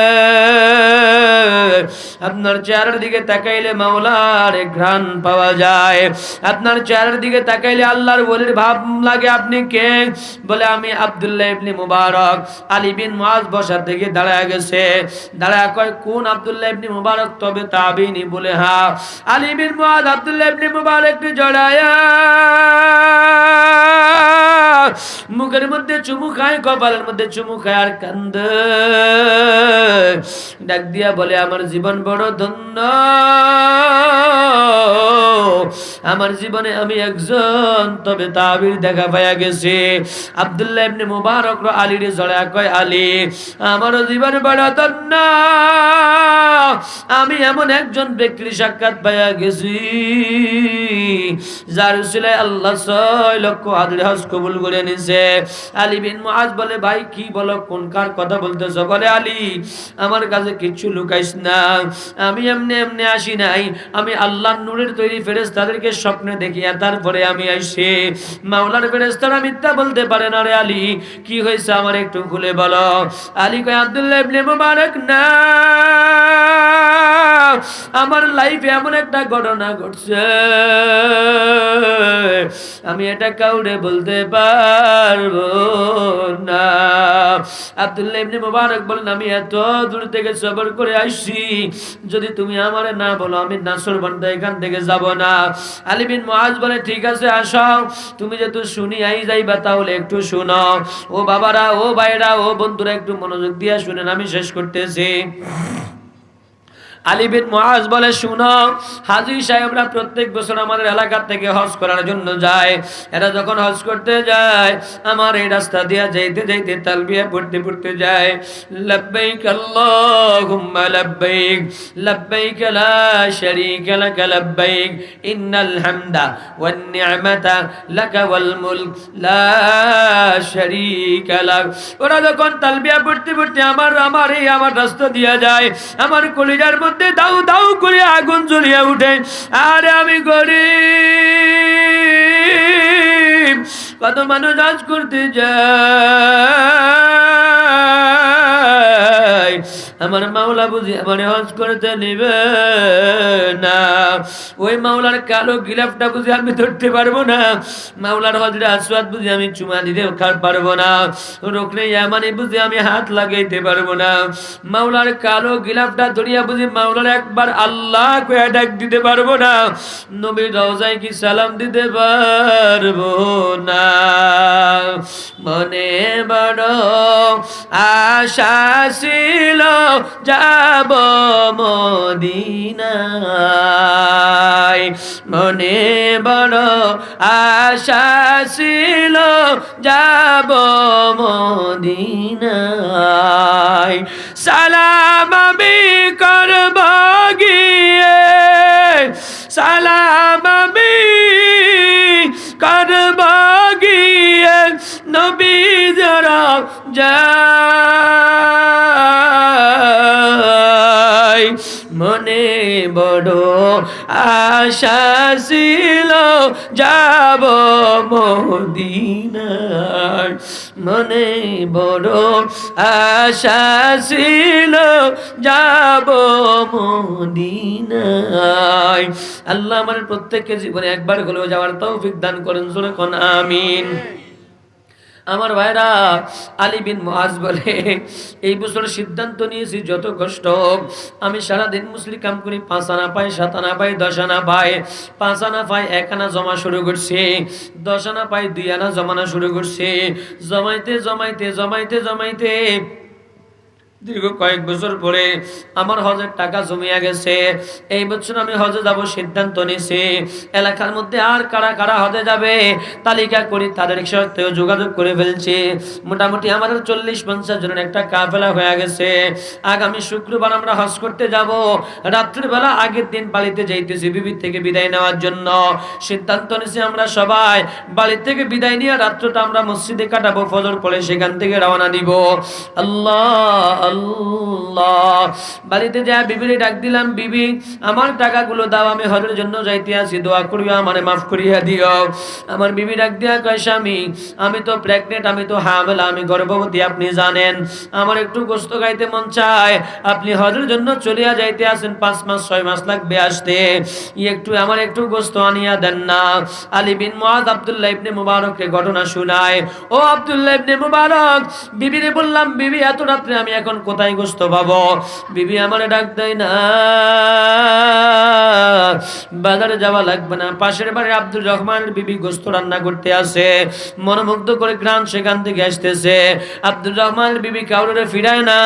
Speaker 1: আপনার চেহারার দিকে তাকাইলে মাওলার ঘ্রাণ পাওয়া যায়, আপনার চেহারার দিকে তাকাইলে আল্লাহর ওলির ভাব লাগে। আপনি কে? বলে আমি আব্দুল্লাহ ইবনে মুবারক। আলী বিন মুআজ বসার দিকে দাঁড়ায় গেছে, দাঁড়ায় কয় কোন আব্দুল্লাহ ইবনে মুবারক? তবে তাবিনী। বলে হ্যাঁ। আলী বিন মুআজ আব্দুল্লাহ ইবনে মুবারককে জড়ায়া মুখের মধ্যে চুমু খায়, কপালের মধ্যে চুমু খায় আর কান্দে। ডাক দিয়া বলে আমার জীবন বড় ধন্য, আমার জীবনে আমি একজন তবে তাবির দেখা পাইয়া গেছি। আব্দুল্লাহ ইবনে মুবারক আলীর জড়ায়া কয়, আলী আমারও জীবন বড় ধন্য, আমি এমন একজন ব্যক্তির সাক্ষাৎ পাইয়া গেছি যার উসিলায় আল্লাহ 6 লক্ষ হজ কবুল করে নিছে। আলী বিন মুআজ বলে ভাই কি বলো, কোন কার কথা বলতেছ? বলে আলী আমার কাছে কিছু লুকাইস না, আমি এমনি এমনি আসি নাই, আমি আল্লাহর নূরের তৈরি ফেরেশতাদেরকে স্বপ্নে দেখিয়া তারপরে আমি আইছি। মাওলার ফেরেশতারা মিথ্যা বলতে পারে না রে আলী, কি হয়েছে আমার একটু খুলে বলো। আলী কয় আব্দুল্লাহ ইবনে মুবারক না, আমার লাইফে এমন একটা ঘটনা ঘটছে আমি এটা কাউরে বলতে পারবো না। আব্দুল্লাহ ইবনে মুবারক বলেন আমি এত দূর থেকে সবর করে আসছি, যদি তুমি আমারে না বলো আমি নাসর বান্দা এখান থেকে যাব না। আলী বিন মুআজ বলে ঠিক আছে আসো, তুমি যেহেতু শুনি আই যাইবা তাহলে একটু শুনো। ও বাবারা, ও ভাইরা, ও বন্ধুরা একটু মনোযোগ দিয়ে শুনেন, আমি শেষ করতেছি। আলী বিন মুআজ বলে শুনো, হাজী সাহেবরা প্রত্যেক বছর আমাদের এলাকা থেকে হজ করার জন্য যায়। এরা যখন হজ করতে যায় আমার এই রাস্তা দিয়ে যাইতে যাইতে তালবিয়া পড়তে পড়তে যায়, লাব্বাইক আল্লাহুম্মা লাব্বাইক লাব্বাইক লা শারীকা লাক লাব্বাইক ইন্নাল হামদা ওয়ান নি'মাতা লাকা ওয়াল মুলক লা শারীকা লাক। ওরা যখন তালবিয়া পড়তে পড়তে আমার রাস্তা দিয়ে যায়, আমার কলিজার দাউ দাউ করে আগুন জ্বলিয়া উঠে। আরে আমি গরিব, কত মানুষ হজ করতে যায়, আমার মাওলা মাওলা বুঝি আমার হজ করতে নিবে না, ওই মাওলার কালো গিলাফটা বুঝি আমি ধরতে পারবো না, মাওলার হজরে আসওয়াদ বুঝি আমি চুমা দিতে পারবো না, রুকনে ইয়ামানি বুঝি আমি হাত লাগাইতে পারবো না, মাওলার কালো গিলাফটা ধরিয়া বুঝি মাওলার একবার আল্লাহ কয়ে ডাক দিতে পারবো না, নবীর রওজায় কি সালাম দিতে পারবো না। মনে বড় আশা ছিল যাব মদিনায়, মনে বড় আশা ছিল যাব মদিনায়, সালাম আমি করব গিয়ে, সালাম আমি করব গিয়ে নবী যারা যায়, মনে বড় আশা ছিল যাব মদিনায়, মনে বড় আশা ছিল যাব মদিনায়। আল্লাহ আমাদের প্রত্যেককে জীবনে একবার হলেও যাওয়ার তৌফিক দান করেন, জোরে কোন আমিন। আমার ভাইরা, আলী বিন মুআজ বলে এই বছর সিদ্ধান্ত নিয়েছি যত কষ্ট হোক আমি সারাদিন মুসলি কাম করি, 5 আনা পাই, 7 আনা পাই, 10 আনা পাই, 5 আনা পাই 1 আনা জমা শুরু করছি, 10 আনা পাই 2 আনা জমানো শুরু করছি, জমাইতে জমাইতে জমাইতে জমাইতে দীর্ঘ কয়েক বছর পরে আমার হজের টাকা জমিয়া গেছে। এই বছর আমি হজে যাব সিদ্ধান্ত নিয়েছি। এলাকার মধ্যে আর কারা কারা হজে যাবে তালিকা করি, তাদের সাথেও যোগাযোগ করে ফেলছি। মোটামুটি আমাদের 40-50 জনের একটা কাফেলা হয়ে গেছে। আগামী শুক্রবার আমরা হজ করতে যাব। রাত্রিবেলা আগের দিন বাড়িতে যাইতেছি বিবি থেকে বিদায় নেওয়ার জন্য। সিদ্ধান্ত নিয়েছি আমরা সবাই বাড়ি থেকে বিদায় নিয়ে রাত্রটা আমরা মসজিদে কাটাবো, ফজর পড়ে সেখান থেকে রওনা দিব। আল্লাহ আল্লাহ, বাড়িতে যা বিবিরে ডাক দিলাম, বিবি আমার টাকাগুলো দাও, আমি হজের জন্য যাইতে আছি, দোয়া করিও আমারে মাফ করিয়া দিও। আমার বিবি ডাক দিয়া কয়, স্বামী আমি তো প্রেগনেন্ট, আমি তো হামেলা, আমি গর্ভবতী, আপনি জানেন আমার একটু গোশত খাইতে মন চায়, আপনি হজের জন্য চলিয়া যাইতে আছেন, 5 মাস 6 মাস লাগবে আসতে, একটু আমার একটু গোশত আনিয়া দেন না। আলী বিন মুআজ আব্দুল্লাহ ইবনে মুবারককে ঘটনা শোনায়। ও আব্দুল্লাহ ইবনে মুবারক, বিবিরে বললাম, বিবি এত রাত্রে আমি এখন কোথায় গোশত পাবো? বিবি আমারে ডাক দেয় না, বাজারে যাওয়া লাগবে না, পাশের বাড়ির আব্দুর রহমানের বিবি গোশত রান্না করতে আসে, মনোমুগ্ধ করে গ্রাম সেখান থেকে আসতেছে। আব্দুর রহমানের বিবি কাউরে ফিরায় না,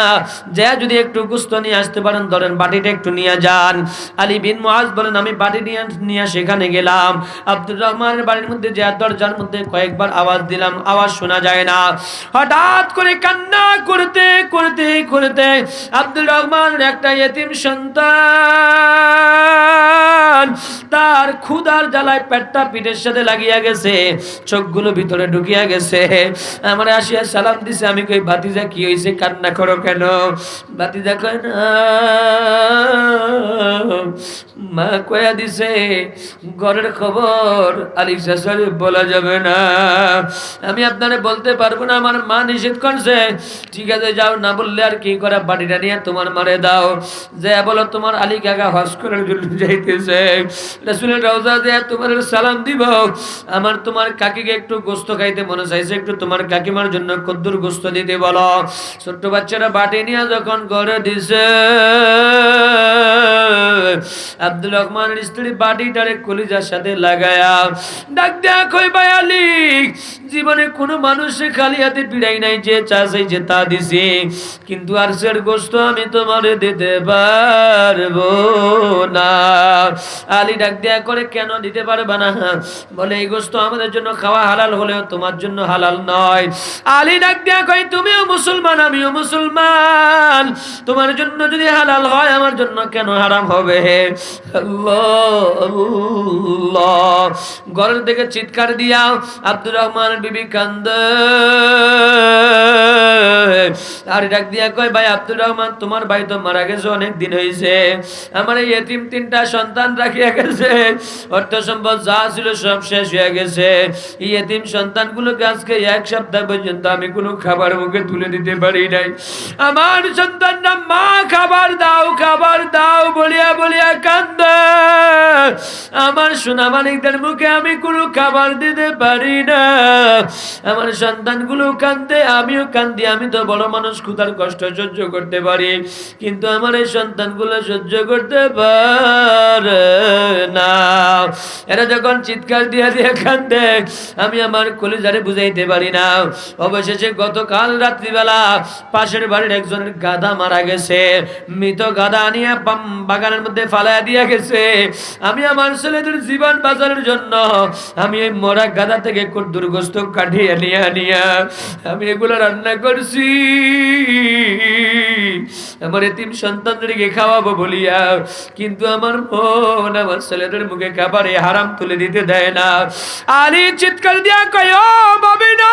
Speaker 1: যে যদি একটু গোশত নিয়ে আসতে পারেন ধরেন বাটিটা একটু নিয়ে যান। আলী বিন মুআজ বলেন, আমি বাটি নিয়ে সেখানে গেলাম। আব্দুর রহমানের বাড়ির মধ্যে যে দরজার মধ্যে কয়েকবার আওয়াজ দিলাম, আওয়াজ শোনা যায় না। হঠাৎ করে কান্না করতে করতে করতে আব্দুর রহমানের একটা ইতিম সন্তান, তার ক্ষুধার জ্বালায় পেটটা পিঠের সাথে লাগিয়া গেছে, চোখগুলো ভিতরে ঢুকিয়া গেছে। আমার আসিয়া সালাম দিছে। আমি কই, ভাতিজা কি হয়েছে, কান্না করো কেন? ভাতিজা কয় না, মা কয়া দিছে ঘরের খবর আলিফ চাচারে বলা যাবে না। আমি আপনারে বলতে পারবো না, আমার মা নিষেধ করছে। ঠিক আছে যাও, না বললে আর কি করা, বাড়িটা নিয়ে তোমার মারে দাও, যে বলো তোমার আলী কাকা হজ করার জন্য যাইতেছে, রাসূলের রওজা দিয়ে তোমার সালাম দিব। আমার তোমার কাকিকে একটু গোশত খাইতে মনে চাইছে, একটু তোমার কাকিমার জন্য কদ্দুর গোশত দিতে বলো। ছোট্ট বাচ্চারা বাটি নিয়ে যখন ঘরে দিছে, আব্দুর রহমানের স্ত্রী বাটিটারে কলিজার সাথে লাগায়া ডাক দেয়া কই, ভাই আলী, জীবনে কোনো মানুষে খালি হাতে পিড়াই নাই, যে চাষে যে তা দিছি, কিন্তু আর সের গোশত আমি তোমারে দিতে পারবো না। আলী ডাক দেয়া করে, কেন দিতে পারবা না? বলে, এই গোশত আমাদের জন্য খাওয়া হালাল হলেও তোমার জন্য হালাল নয়। আলী ডাক দেয়া কই, তুমিও মুসলমান আমিও মুসলমান, তোমার জন্য যদি হালাল হয় আমার জন্য কেন হারাম হবে? আল্লাহ আল্লাহ। ঘরের দিকে চিৎকার দিয়া আব্দুর রহমান বিবি কান্দে। আর ডাক দিয়া কয়, ভাই আব্দুর রহমান, তোমার ভাই তো মারা গেছে অনেক দিন হয়েছে, আমার এই এতিম 3টা সন্তান রাখিয়া গেছে, অর্থ সম্পদ যা ছিল সব শেষ হয়ে গেছে। এই এতিম সন্তানগুলোকে আজকে 1 সপ্তাহ পর্যন্ত আমি কোনো খাবার মুখে তুলে দিতে পারি নাই। আমার সন্তানরা মা খাবার দাও খাবার দাও বলিয়া বলিয়া কান্দে, আমার সোনা মানিকদের মুখে আমি কোনো খাবার দিতে পারি না। আমার সন্তানগুলো কান্দে, আমিও কান্দি। আমি তো বড় মানুষ, ক্ষুধার কষ্ট সহ্য করতে পারি, কিন্তু আমার এই সন্তানগুলো সহ্য করতে পারে না। এরা যখন চিৎকার দিয়া দিয়া কান্দে, আমি আমার কলিজারে বুঝাইতে পারি না। অবশেষে গতকাল রাত্রিবেলা পাশের বাড়ির একজনের গাধা মারা গেছে, মৃত গাধা আনিয়া বাগানের মধ্যে ফালাইয়া দিয়া গেছে। আমি আমার ছেলেদের জীবন বাঁচানোর জন্য আমি এই মরা গাধা থেকে কদ্দুর গোস্ত কাটিয়ে নিয়ে আনিয়া আমি এগুলো রান্না করছি আমার এতিম সন্তানদেরকে খাওয়াবো বলিয়া, কিন্তু আমার মন আমার ছেলেদের মুখে খাবারে হারাম তুলে দিতে দেয় না। আলী চিৎকার দিয়া কয়, ও ভাবি না,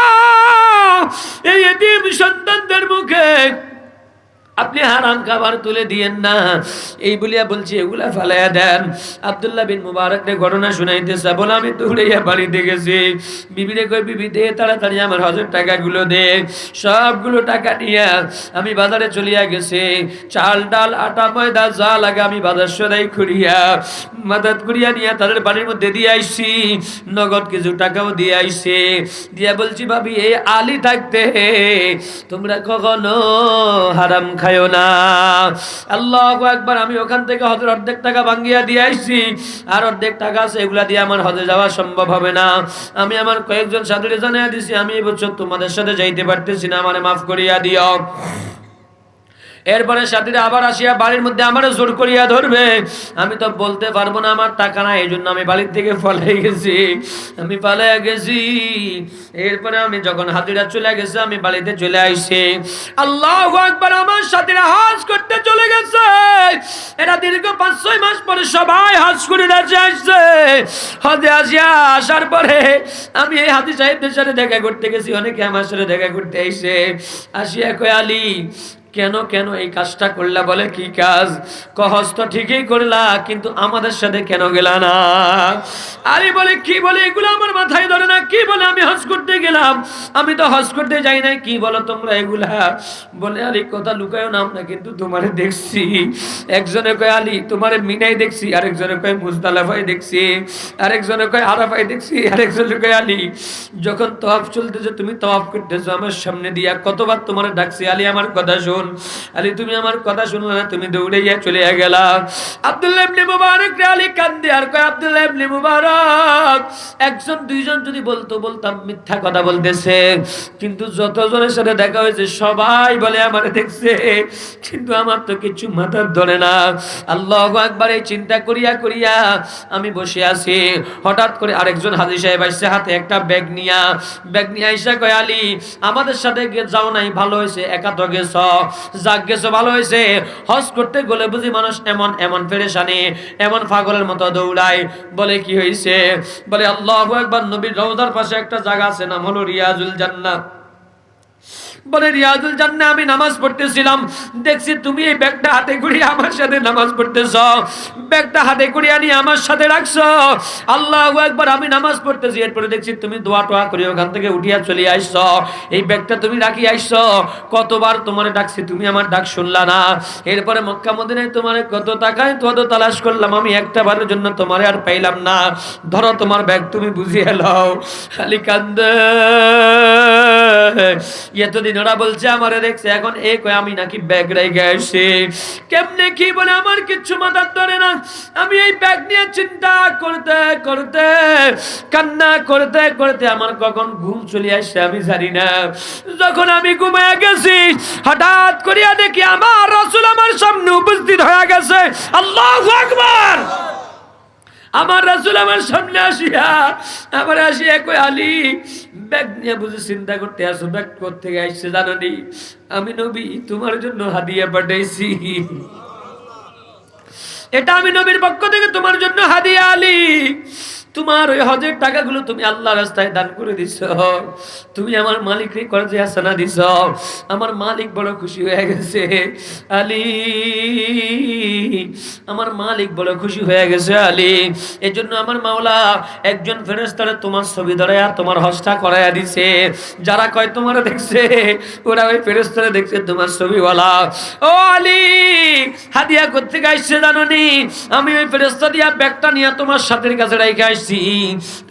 Speaker 1: এই এতিম সন্তানদের মুখে আপনি হারাম খাবার তুলে দিয়েন না। এই বলিয়া বলছি এগুলা ফালাইয়া দেন। আব্দুল্লাহ বিন মুবারক ঘটনা শুনাইতেছে, বলে আমি দৌড়াইয়া বাড়িতে গেছি, বিবিরে কই, বিবি দে তাড়াতাড়ি আমার হজের টাকাগুলো দে। সবগুলো টাকা নিয়ে আমি বাজারে চলিয়া গেছি, চাল ডাল আটা ময়দা যা লাগে আমি বাজার সদাই করিয়া মাদাত করিয়া নিয়ে তাদের বাড়ির মধ্যে দিয়ে আইছি, নগদ কিছু টাকাও দিয়ে আইছি। দিয়া বলছি, ভাবি এই আলী থাকতে তোমরা কখনো হারাম খায়ও না। আল্লাহু আকবার। আমি ওখান থেকে হজের অর্ধেক টাকা ভাঙ্গিয়া দিয়ে আসছি, আর অর্ধেক টাকা আছে, এগুলা দিয়ে আমার হজে যাওয়া সম্ভব হবে না। আমি আমার কয়েকজন সাথীরে জানিয়ে দিছি, আমি এই বছর তোমাদের সাথে যাইতে পারতেছি না, আমারে মাফ করিয়া দিও। এরপরে সাথীরা আবার আসিয়া বাড়ির মধ্যে আমারও জোর করিয়া ধরবে। আমি তো বলতে পারবো না আমার টাকা নাই, এই জন্য আমি বাড়ির থেকে পালাই গেছি, আমি পালাই গেছি। এরপরে আমি যখন হাজিরা চলে গেছে, আমি বাড়িতে চলে আইছি। আল্লাহু আকবার। আমার সাথীরা হজ করতে চলে গেছে, এরা দীর্ঘ 5-6 মাস পরে সবাই হজ করে আসছে। হজে আসিয়া আসার পরে আমি এই হাজি সাহেবদের সাথে দেখা করতে গেছি, অনেকে আমার সাথে দেখা করতে আইছে। আসিয়া কয়, আলী কেন কেন এই কাজটা করলা? বলে কি কাজ? হজ তো ঠিকই করলা, কিন্তু আমাদের সাথে কেন গেলা না? আরে বলে কি বলে, এগুলো আমার মাথায় ধরে না। কি বলে আমি হজ করতে গেলাম? আমি তো হজ করতে যাই নাই। কি বলো তোমরা এগুলা? বলে আলী কথা লুকায়ও না, আমরা কিন্তু তোমারে দেখছি। একজনে কয় আলী তোমারে মিনাই দেখছি, আরেকজনে কয় মুজদালিফায় দেখছি, আরেকজনে কয় আরাফায় দেখছি, আরেকজনে কয় আলী যখন তওয়াফ চলতেছে, তুমি তওয়াফ করতেছো আমার সামনে দিয়া, কতবার তোমারে ডাকছি, আলী আমার কথা শোন। আলী তুমি আমার কথা শুনলে না, তুমি দৌড়াইয়া চলে গেলা। আব্দুল্লাহ ইবনে মুবারক আলী কান্দে আর কয়, আব্দুল্লাহ ইবনে মুবারক, একজন দুইজন যদি বলতাম মিথ্যা কথা বলতেছে, কিন্তু যতজনের সাথে দেখা হয়েছে সবাই বলে আমারে দেখছে, কিন্তু আমার তো কিছু মাথার ধরে না। আল্লাহু আকবার। এই চিন্তা করিয়া করিয়া আমি বসে আছি, হঠাৎ করে আরেকজন হাজী সাহেব আসছে, হাতে একটা ব্যাগ নিয়ে আইসা কয়, আলী আমাদের সাথে যাও নাই, ভালো হয়েছে, একা তো গেছ, যাক গেছো ভালো হয়েছে। হজ করতে গেলে বুঝি মানুষ এমন এমন পেরেশানি, এমন পাগলের মতো দৌড়ায়। বলে কি হয়েছে? বলে আল্লাহু আকবার। নবীর রওজার পাশে একটা জায়গা আছে, নাম হলো রিয়াজুল জান্নাহ। বলে রিয়াজুল জান্নাহ আমি নামাজ পড়তেছিলাম, দেখছি তুমি এই ব্যাগটা হাতে করিয়ে আমার সাথে নামাজ পড়তেছ, ব্যাগটা হাতে করিয়ে নিয়ে আমার সাথে রাখছো। আল্লাহু আকবার। আমি নামাজ পড়তেছি, এরপরে দেখছি তুমি দোয়া টোয়া করে ওখান থেকে উঠিয়া চলে আসছো, এই ব্যাগটা তুমি রাখি আসছো। কতবার তোমারে ডাকছি, তুমি আমার ডাক শুনলা না। এরপরে মক্কা মদিনায় তোমারে কত টাকায় কত তালাশ করলাম, আমি একটা বারের জন্য তোমারে আর পাইলাম না। ধরো তোমার ব্যাগ, তুমি বুঝিয়ে লও। খালি কান্দে। এতদিন ওরা বলছে আমারে দেখছে, এখন এই কয় আমি নাকি ব্যাগ রেখে আসছি। কেমনে কি বলে আমার কিচ্ছু মাথার ধরে না। আমি এই ব্যাগ নিয়ে চিন্তা করতে করতে, কান্না করতে করতে আমার কখন ঘুম চলে আসছে আমি জানি না। যখন আমি ঘুমিয়ে গেছি, হঠাৎ করিয়া দেখি আমার রাসূল আমার সামনে উপস্থিত হয়ে গেছে। আল্লাহু আকবার। আমার রাসূল আমার সামনে আসিয়া কই, আলী ব্যাগ নিয়ে বুঝে চিন্তা করতে আসো, ব্যাগ করতে আসছে জানো নি? আমি নবী তোমার জন্য হাদিয়া পাঠাইছি, এটা আমি নবীর পক্ষ থেকে তোমার জন্য হাদিয়া। আলী তোমার ওই হজের টাকাগুলো তুমি আল্লাহ রাস্তায় দান করে দিছ, তুমি আমার মালিককে কর্জে হাসানা দিছ, আমার মালিক বড় খুশি হয়ে গেছে আলী, আমার মালিক বড় খুশি হয়ে গেছে আলী। এজন্য আমার মাওলা একজন ফেরেশতারে তোমার ছবি ধরে আর তোমার হজটা করাইয়া দিছে। যারা কয় তোমার দেখছে, ওরা ওই ফেরেশতারে দেখছে তোমার ছবিওয়ালা। ও আলী, হাদিয়া করতে গাইছে জানোনি? আমি ওই ফেরেশতা দিয়া ব্যাগটা নিয়ে তোমার সাথের কাছে রেখে আসছি।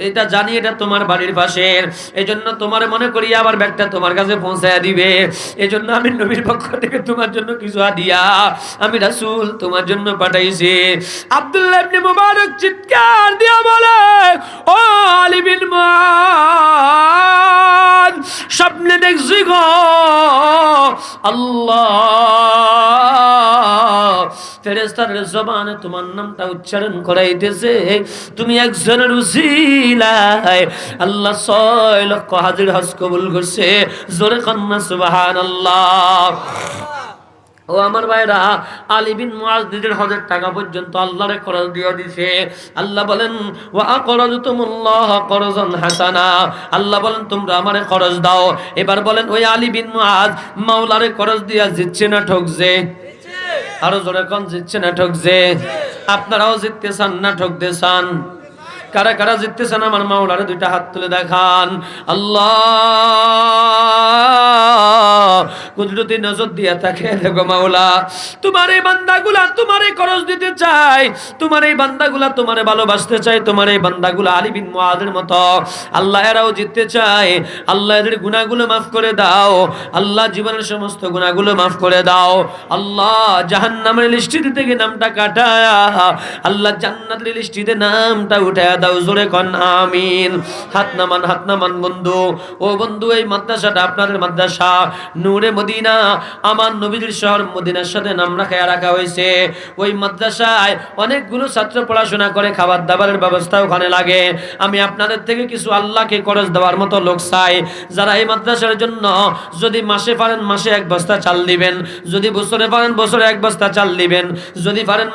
Speaker 1: এটা জানি এটা তোমার বাড়ির পাশের, এজন্য তোমার মনে করি আবার ব্যাগটা তোমার কাছে পৌঁছায়া দিবে। এজন্য আমি নবীর পক্ষ থেকে তোমার জন্য কিছু হাদিয়া আমি রাসূল তোমার জন্য পাঠাইছি। আব্দুল্লাহ ইবনে মুবারক চিৎকার দিয়া বলে, ও আলী বিন মুআদ, স্বপ্নে দেখছি গো আল্লাহ ফেরেশতার জবানে তোমার নামটা উচ্চারণ করাইতেছে। তুমি একজনের উসিলায় আল্লাহ 6 লক্ষ হাজির হজ কবুল করছে। জোরে কন্না সুবহানাল্লাহ। ও আমার ভাইরা, আলী বিন মুআজ নিজের হজের টাকা পর্যন্ত আল্লাহরে খরচ দিয়ে দিয়েছে। আল্লাহ বলেন, ওয়া আকরাজতুমুল্লাহ করজান হাসানা, আল্লাহ বলেন তোমরা আমারে খরচ দাও। এবার বলেন ওই আলী বিন মুআজ মাওলারে খরচ দিয়া জিতছে না ঠকছে? আরো জোরে কোন জিতছে না ঠকছে? আপনারাও জিততে চান না ঠকতে চান? কারা কারা জিততে চান আমার মাওলারে দুইটা হাত তুলে দেখান। আল্লাহ কুদরতি নজর দিয়া থাকে, দেখো মাওলা তোমার এই বান্দাগুলা তোমারে খরচ দিতে চায়, তোমার এই বান্দাগুলা তোমারে ভালোবাসতে চায়, তোমার এই বান্দাগুলা আলী বিন মুআজের মতো আল্লাহ এরাও জিততে চায়। আল্লাহ এদের গুনাহগুলো মাফ করে দাও, আল্লাহ জীবনের সমস্ত গুনাহগুলো মাফ করে দাও। আল্লাহ জাহান্নামের লিস্টিতে থেকে নামটা কাটায়া আল্লাহ জান্নাতের লিস্টিতে নামটা উঠায়া দাও। জোরে কোন আমিন। হাত নামান বন্ধু। ও বন্ধু, এই মাদ্রাসাটা আপনাদের মাদ্রাসা নূরে মদিনা, আমার নবীর শহর মদিনার সাথে নাম রাখা হয়েছে। ওই মাদ্রাসায় অনেকগুলো ছাত্র পড়াশোনা করে, খাবার দাবারের ব্যবস্থা ওখানে লাগে। আমি আপনাদের থেকে কিছু আল্লাহকে খরচ দেওয়ার মতো লোক চাই, যারা এই মাদ্রাসার জন্য যদি মাসে পারেন মাসে 1 বস্তা চাল দিবেন, যদি বছরে পারেন বছরে 1 বস্তা চাল দিবেন, যদি পারেন